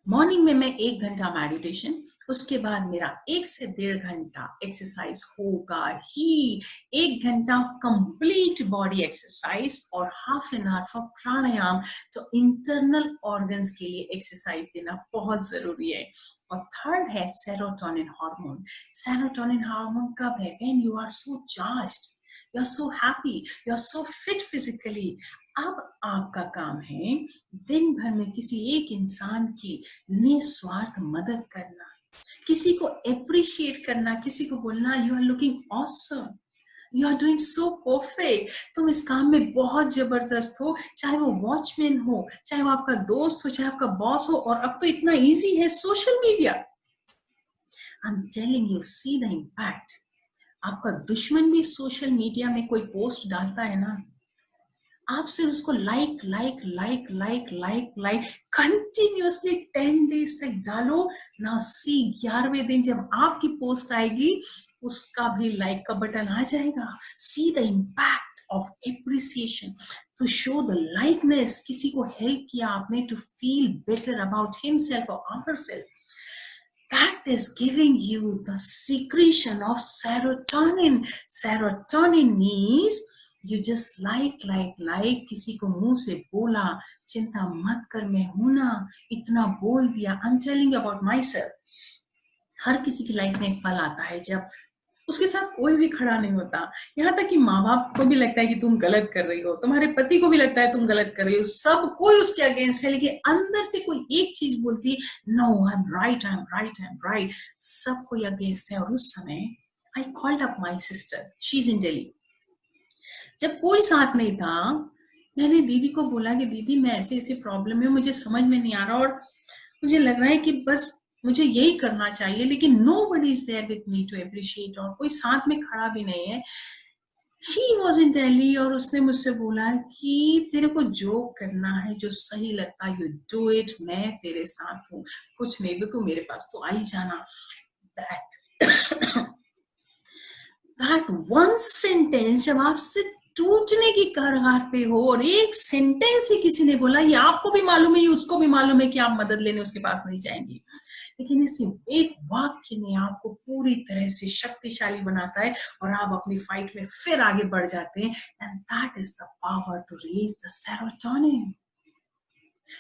morning में मैं 1 घंटा meditation, उसके बाद मेरा 1 से 1.5 घंटा एक्सरसाइज होगा ही। 1 घंटा कंप्लीट बॉडी एक्सरसाइज और हाफ एन आवर फॉर प्राणायाम। तो इंटरनल ऑर्गन्स के लिए एक्सरसाइज देना बहुत जरूरी है। और थर्ड है सेरोटोनिन हार्मोन। सेरोटोनिन हार्मोन कब है? When you are so charged, you are so happy, you are so fit physically. अब आपका काम है दिन भर में किसी एक इंसान की निस्वार्थ मदद करना, किसी को एप्रिशिएट करना, किसी को बोलना you are looking awesome, you are doing so perfect, तुम इस काम में बहुत जबरदस्त हो। चाहे वो वॉचमैन हो, चाहे वो आपका दोस्त हो, चाहे आपका बॉस हो, और अब तो इतना इजी है social media. I am telling you, C the impact. आपका दुश्मन भी सोशल मीडिया में कोई पोस्ट डालता है ना, आप सिर्फ उसको लाइक कंटिन्यूअसली 10 डेज तक डालो ना। सी 11वें दिन जब आपकी पोस्ट आएगी, उसका भी लाइक का बटन आ जाएगा। See the impact of appreciation, to show the likeness, किसी को हेल्प किया आपने, to feel better about himself और ourself. That is giving you the secretion of serotonin. Serotonin means you just like, किसी को मुंह से बोला, चिंता मत कर मैं हूं ना, इतना बोल दिया। I'm telling you about myself. हर किसी की लाइफ में एक पल आता है जब उसके साथ कोई भी खड़ा नहीं होता। यहाँ तक कि माँ बाप को भी लगता है कि तुम गलत कर रही हो, तुम्हारे पति को भी लगता है तुम गलत कर रही हो, सब कोई उसके अगेंस्ट है, लेकिन अंदर से कोई एक चीज बोलती है no, I am right, I am right, I am right. सब कोई अगेंस्ट है। और उस समय I called up my sister, she is in Delhi. जब कोई साथ नहीं था, मैंने दीदी को बोला कि दीदी मैं ऐसे ऐसे प्रॉब्लम है, मुझे समझ में नहीं आ रहा, और मुझे लग रहा है कि बस मुझे यही करना चाहिए, लेकिन nobody is there with me to appreciate, और कोई साथ में खड़ा भी नहीं है. She was in Delhi और उसने मुझसे बोला कि तेरे को जो करना है, जो सही लगता है, you do it, मैं तेरे साथ हूँ, कुछ नहीं तो तू मेरे पास तो आ ही जाना. That one sentence, जब आपसे टूटने की कगार पे हो और एक सेंटेंस ही किसी ने बोला, ये आपको भी मालूम है, ये उसको भी मालूम है कि आप मदद लेने उसके पास नहीं जाएंगे, लेकिन इस एक वाक्य ने आपको पूरी तरह से शक्तिशाली बनाता है और आप अपनी फाइट में फिर आगे बढ़ जाते हैं. And that is the power to release the serotonin.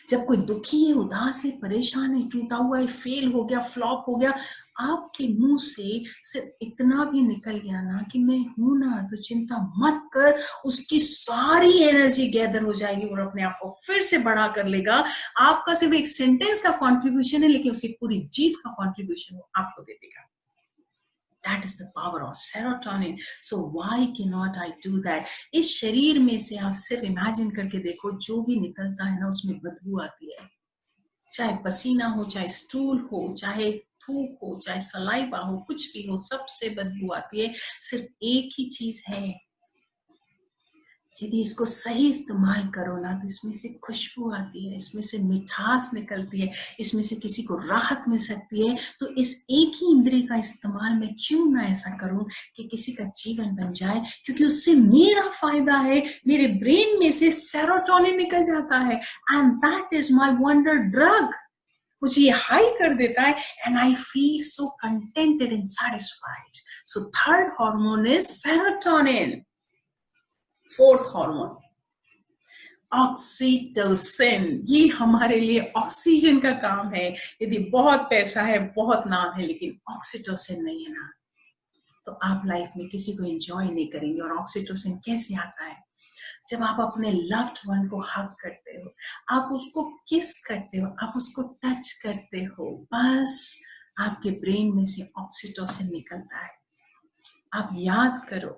जब कोई दुखी है, उदास है, परेशान है, टूटा हुआ है, फेल हो गया, फ्लॉप हो गया, आपके मुंह से सिर्फ इतना भी निकल गया ना कि मैं हूं ना, तो चिंता मत कर, उसकी सारी एनर्जी गैदर हो जाएगी और अपने आप को फिर से बड़ा कर लेगा. आपका सिर्फ एक सेंटेंस का कंट्रीब्यूशन है, लेकिन उसकी पूरी जीत का कंट्रीब्यूशन वो आपको दे देगा. That is the power of serotonin. So why cannot I do that? इस शरीर में से आप सिर्फ इमेजिन करके देखो, जो भी निकलता है ना उसमें बदबू आती है. चाहे पसीना हो, चाहे स्टूल हो, चाहे थूक हो, चाहे सलाइवा हो, कुछ भी हो, सबसे बदबू आती है. सिर्फ एक ही चीज है, यदि इसको सही इस्तेमाल करो ना तो इसमें से खुशबू आती है, इसमें से मिठास निकलती है, इसमें से किसी को राहत मिल सकती है. तो इस एक ही इंद्रिय का इस्तेमाल मैं क्यों ना ऐसा करूं कि किसी का जीवन बन जाए, क्योंकि उससे मेरा फायदा है. मेरे ब्रेन में से सेरोटोनिन निकल जाता है and that is my wonder drug. मुझे ये हाई कर देता है and I feel so contented and satisfied. So third hormone is serotonin. Fourth hormone oxytocin. ये हमारे लिए ऑक्सीजन का काम है. यदि बहुत पैसा है, बहुत नाम है, लेकिन ऑक्सीटोसिन नहीं है ना, तो आप लाइफ में किसी को एंजॉय नहीं करेंगे. और ऑक्सीटोसिन कैसे आता है? जब आप अपने लव्ड वन को हग करते हो, आप उसको किस करते हो, आप उसको टच करते हो, बस आपके ब्रेन में से ऑक्सीटोसिन निकलता है. आप याद करो,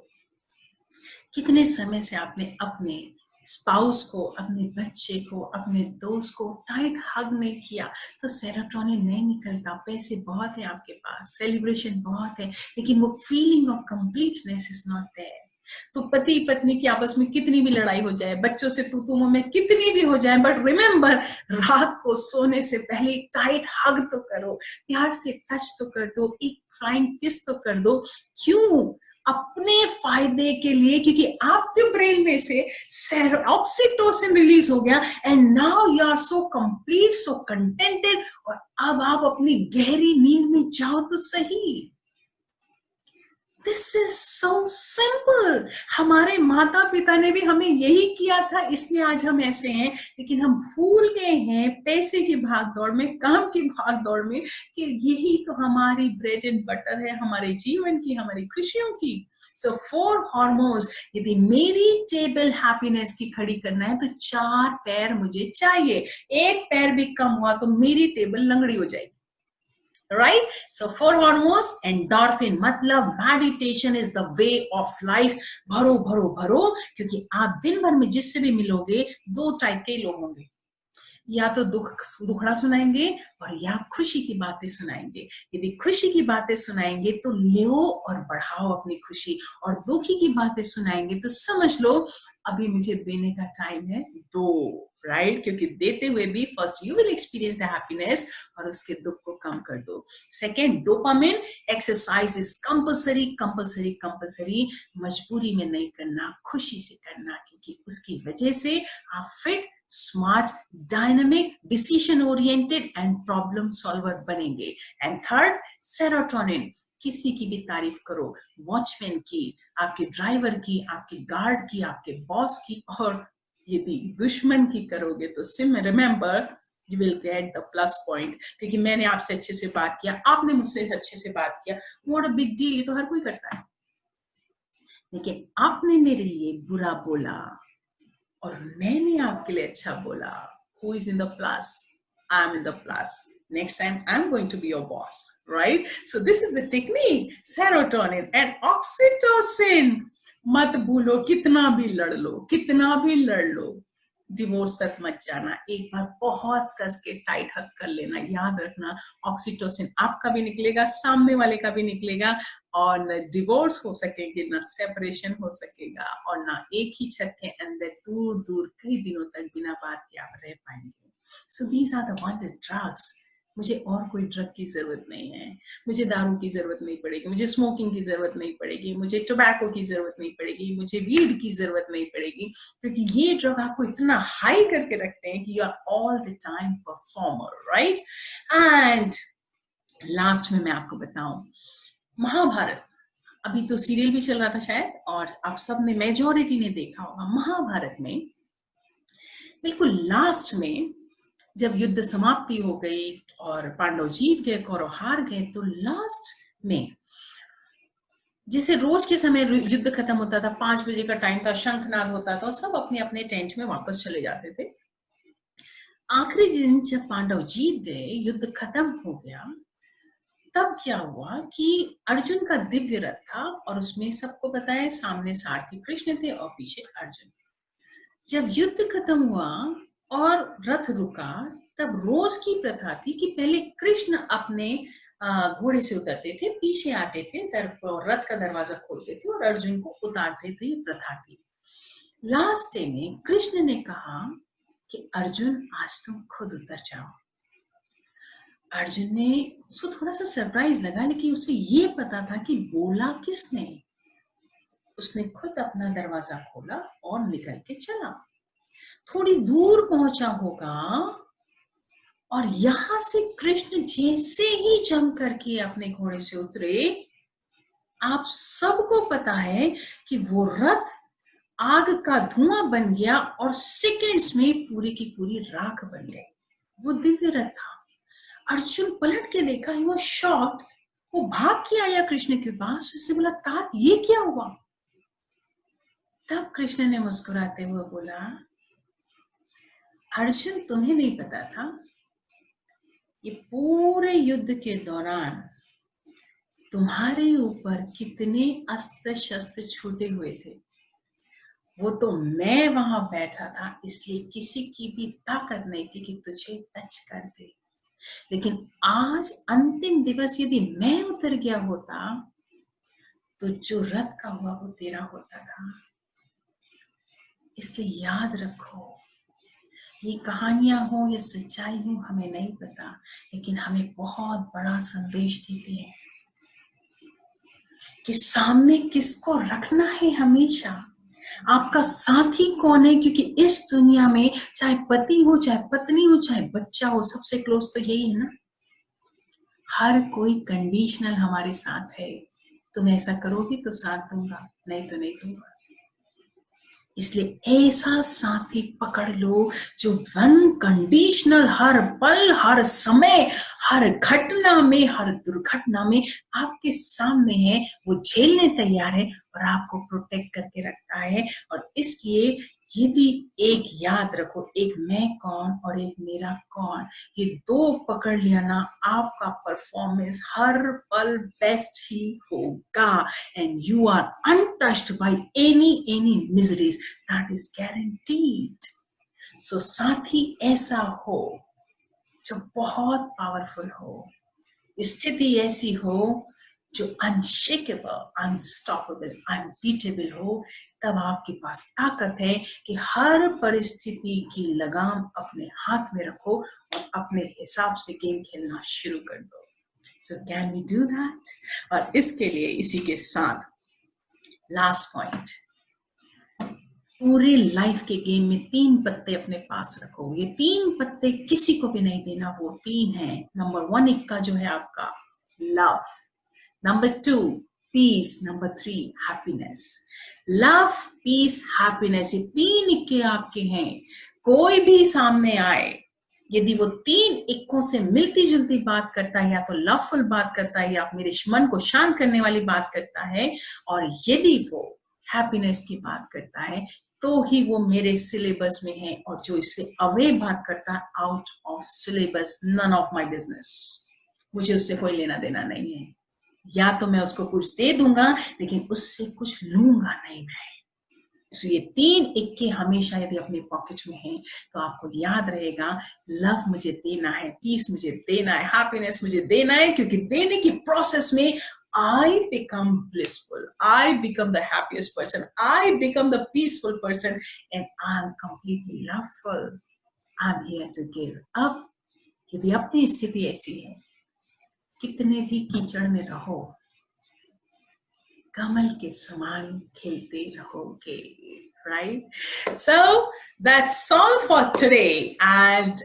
कितने समय से आपने अपने स्पाउस को, अपने बच्चे को, अपने दोस्त को टाइट हग नहीं किया, तो सेरोटोनिन नहीं निकलता. पैसे बहुत है आपके पास, सेलिब्रेशन बहुत है, लेकिन वो feeling of completeness is not there. तो पति पत्नी की आपस में कितनी भी लड़ाई हो जाए, बच्चों से तू तुम में कितनी भी हो जाए, बट रिमेम्बर, रात को सोने से पहले टाइट हग तो करो, प्यार से टच तो कर दो, एक फ्लाइंग किस तो कर दो. क्यों? अपने फायदे के लिए, क्योंकि आपके ब्रेन में से ऑक्सीटोसिन रिलीज हो गया and now you are so complete, so contented. और अब आप अपनी गहरी नींद में जाओ तो सही. This is so simple. हमारे माता पिता ने भी हमें यही किया था, इसलिए आज हम ऐसे हैं. लेकिन हम भूल गए हैं पैसे की भाग दौड़ में, काम की भाग दौड़ में, कि यही तो हमारी ब्रेड एंड बटर है, हमारे जीवन की, हमारी खुशियों की. सो 4 हार्मोन्स. यदि मेरी टेबल हैप्पीनेस की खड़ी करना है तो 4 पैर मुझे चाहिए. एक पैर भी कम हुआ तो मेरी टेबल लंगड़ी हो जाएगी. Right? So 4 hormones. Endorphin मतलब meditation is the way of life. भरो भरो भरो, क्योंकि आप दिन भर में जिससे भी मिलोगे 2 टाइप के लोग होंगे. या तो दुखड़ा सुनाएंगे और या खुशी की बातें सुनाएंगे. यदि खुशी की बातें सुनाएंगे तो लो और बढ़ाओ अपनी खुशी, और दुखी की बातें सुनाएंगे तो समझ लो अभी मुझे देने का टाइम है, दो. राइट? क्योंकि देते हुए भी first you will experience the happiness और उसके दुख को कम कर दो. Second, dopamine. Exercise is compulsory compulsory compulsory. मजबूरी में नहीं करना, खुशी से करना, क्योंकि उसकी वजह से आप fit, smart, dynamic, decision oriented and problem solver बनेंगे. And third, serotonin. किसी की भी तारीफ करो, वॉचमैन की, आपके ड्राइवर की, आपके गार्ड की, आपके बॉस की, और यदि दुश्मन की करोगे तो remember you will get the plus point. क्योंकि मैंने आपसे अच्छे से बात किया, आपने मुझसे अच्छे से बात किया, व्हाट अ बिग डील, ये तो हर कोई करता है. लेकिन आपने मेरे लिए बुरा बोला और मैंने आपके लिए अच्छा बोला. Who is in the plus? I'm in the plus. Next time I'm going to be your boss, right? So this is the technique. Serotonin and oxytocin. मत भूलो, कितना भी लड़ लो, कितना भी लड़ लो, डिवोर्स तक मत जाना, एक बार बहुत कस के टाइट हक कर लेना। याद रखना, ऑक्सीटोसिन आपका भी निकलेगा, सामने वाले का भी निकलेगा, और न डिवोर्स हो सकेगी, न सेपरेशन हो सकेगा, और ना एक ही छत के अंदर दूर दूर कई दिनों तक बिना बात के आप रह पाएंगे। So these are the wanted drugs. मुझे और कोई ड्रग की जरूरत नहीं है, मुझे दारू की जरूरत नहीं पड़ेगी, मुझे स्मोकिंग की जरूरत नहीं पड़ेगी, मुझे टोबैको की जरूरत नहीं पड़ेगी, मुझे वीड की जरूरत नहीं पड़ेगी, क्योंकि ये ड्रग आपको इतना हाई करके रखते हैं कि you are all the time performer, right. And last में मैं आपको बताऊं, महाभारत, अभी तो सीरियल भी चल रहा था शायद, और आप सब ने, मेजॉरिटी ने देखा होगा, महाभारत में बिल्कुल लास्ट में जब युद्ध समाप्ति हो गई और पांडव जीत गए, कौरव हार गए, तो लास्ट में जैसे रोज के समय युद्ध खत्म होता था, 5 बजे का टाइम था, शंखनाद होता था, सब अपने अपने टेंट में वापस चले जाते थे। आखिरी दिन जब पांडव जीत गए, युद्ध खत्म हो गया, तब क्या हुआ कि अर्जुन का दिव्य रथ था, और उसमें सबको पता है सामने सारथी कृष्ण थे और पीछे अर्जुन। जब युद्ध खत्म हुआ और रथ रुका, तब रोज की प्रथा थी कि पहले कृष्ण अपने घोड़े से उतरते थे, पीछे आते थे, रथ का दरवाजा खोलते थे और अर्जुन को उतारते थे। ये प्रथा थी। लास्ट डे में कृष्ण ने कहा कि अर्जुन आज तुम खुद उतर जाओ। अर्जुन ने, उसको थोड़ा सा सरप्राइज लगा, लेकिन उसे ये पता था कि बोला किसने। उसने खुद अपना दरवाजा खोला और निकल के चला। थोड़ी दूर पहुंचा होगा और यहां से कृष्ण जैसे ही जम करके अपने घोड़े से उतरे, आप सबको पता है कि वो रथ आग का धुआं बन गया और सेकंड्स में पूरी की पूरी राख बन गई। वो दिव्य रथ था। अर्जुन पलट के देखा, ही वाज शॉक्ड। वो भाग के आया कृष्ण के पास, उससे बोला, तात ये क्या हुआ? तब कृष्ण ने मुस्कुराते हुए बोला, अर्जुन तुम्हें नहीं पता था, ये पूरे युद्ध के दौरान तुम्हारे ऊपर कितने अस्त्र शस्त्र छूटे हुए थे। वो तो मैं वहां बैठा था, इसलिए किसी की भी ताकत नहीं थी कि तुझे टच कर दे। लेकिन आज अंतिम दिवस यदि मैं उतर गया होता, तो जो रथ का हुआ वो तेरा होता था। इसलिए याद रखो, ये कहानियां हो या सच्चाई हो हमें नहीं पता, लेकिन हमें बहुत बड़ा संदेश देती है कि सामने किसको रखना है हमेशा। आपका साथी कौन है? क्योंकि इस दुनिया में चाहे पति हो, चाहे पत्नी हो, चाहे बच्चा हो, सबसे क्लोज तो यही है ना। हर कोई कंडीशनल हमारे साथ है। तुम ऐसा करोगी तो साथ दूंगा, नहीं तो नहीं दूंगा। इसलिए ऐसा साथी पकड़ लो जो अनकंडीशनल, हर पल, हर समय, हर घटना में, हर दुर्घटना में आपके सामने है, वो झेलने तैयार है और आपको प्रोटेक्ट करके रखता है। और इसलिए ये भी एक याद रखो, एक मैं कौन और एक मेरा कौन, ये दो पकड़ लिया ना, आपका परफॉर्मेंस हर पल बेस्ट ही होगा। And you are untouched by any miseries, that is guaranteed. So साथी ऐसा हो जो बहुत पावरफुल हो, स्थिति ऐसी हो जो अनशेकेबल, अनस्टॉपेबल, अनबीटेबल हो, तब आपके पास ताकत है कि हर परिस्थिति की लगाम अपने हाथ में रखो और अपने हिसाब से गेम खेलना शुरू कर दो। So can we do that? और इसके लिए इसी के साथ लास्ट पॉइंट, पूरे लाइफ के गेम में 3 पत्ते अपने पास रखो। ये 3 पत्ते किसी को भी नहीं देना। वो 3 है, नंबर 1 इक्का जो है आपका love, number 2 peace, number 3 happiness. Love, peace, happiness, ये 3 इक्के आपके हैं। कोई भी सामने आए, यदि वो 3 इक्कों से मिलती जुलती बात करता है, या तो लवफुल बात करता है, या मेरे मन को शांत करने वाली बात करता है, और यदि वो हैप्पीनेस की बात करता है, तो ही वो मेरे सिलेबस में है। और जो इससे अवे बात करता है, out of syllabus, none of my business, मुझे उससे कोई लेना देना नहीं है। या तो मैं उसको कुछ दे दूंगा, लेकिन उससे कुछ लूंगा नहीं मैं। तो ये 3 इक्के हमेशा यदि अपने पॉकेट में हैं तो आपको याद रहेगा, लव मुझे देना है, पीस मुझे देना है, हैप्पीनेस मुझे देना है, क्योंकि देने की प्रोसेस में I become blissful, I become the happiest person, I become the peaceful person, and I'm completely loveful. I'm here to give. अब यदि अपनी स्थिति ऐसी है, कितने भी कीचड़ में रहो, कमल के समान खिलते रहोगे, right? So that's all for today, and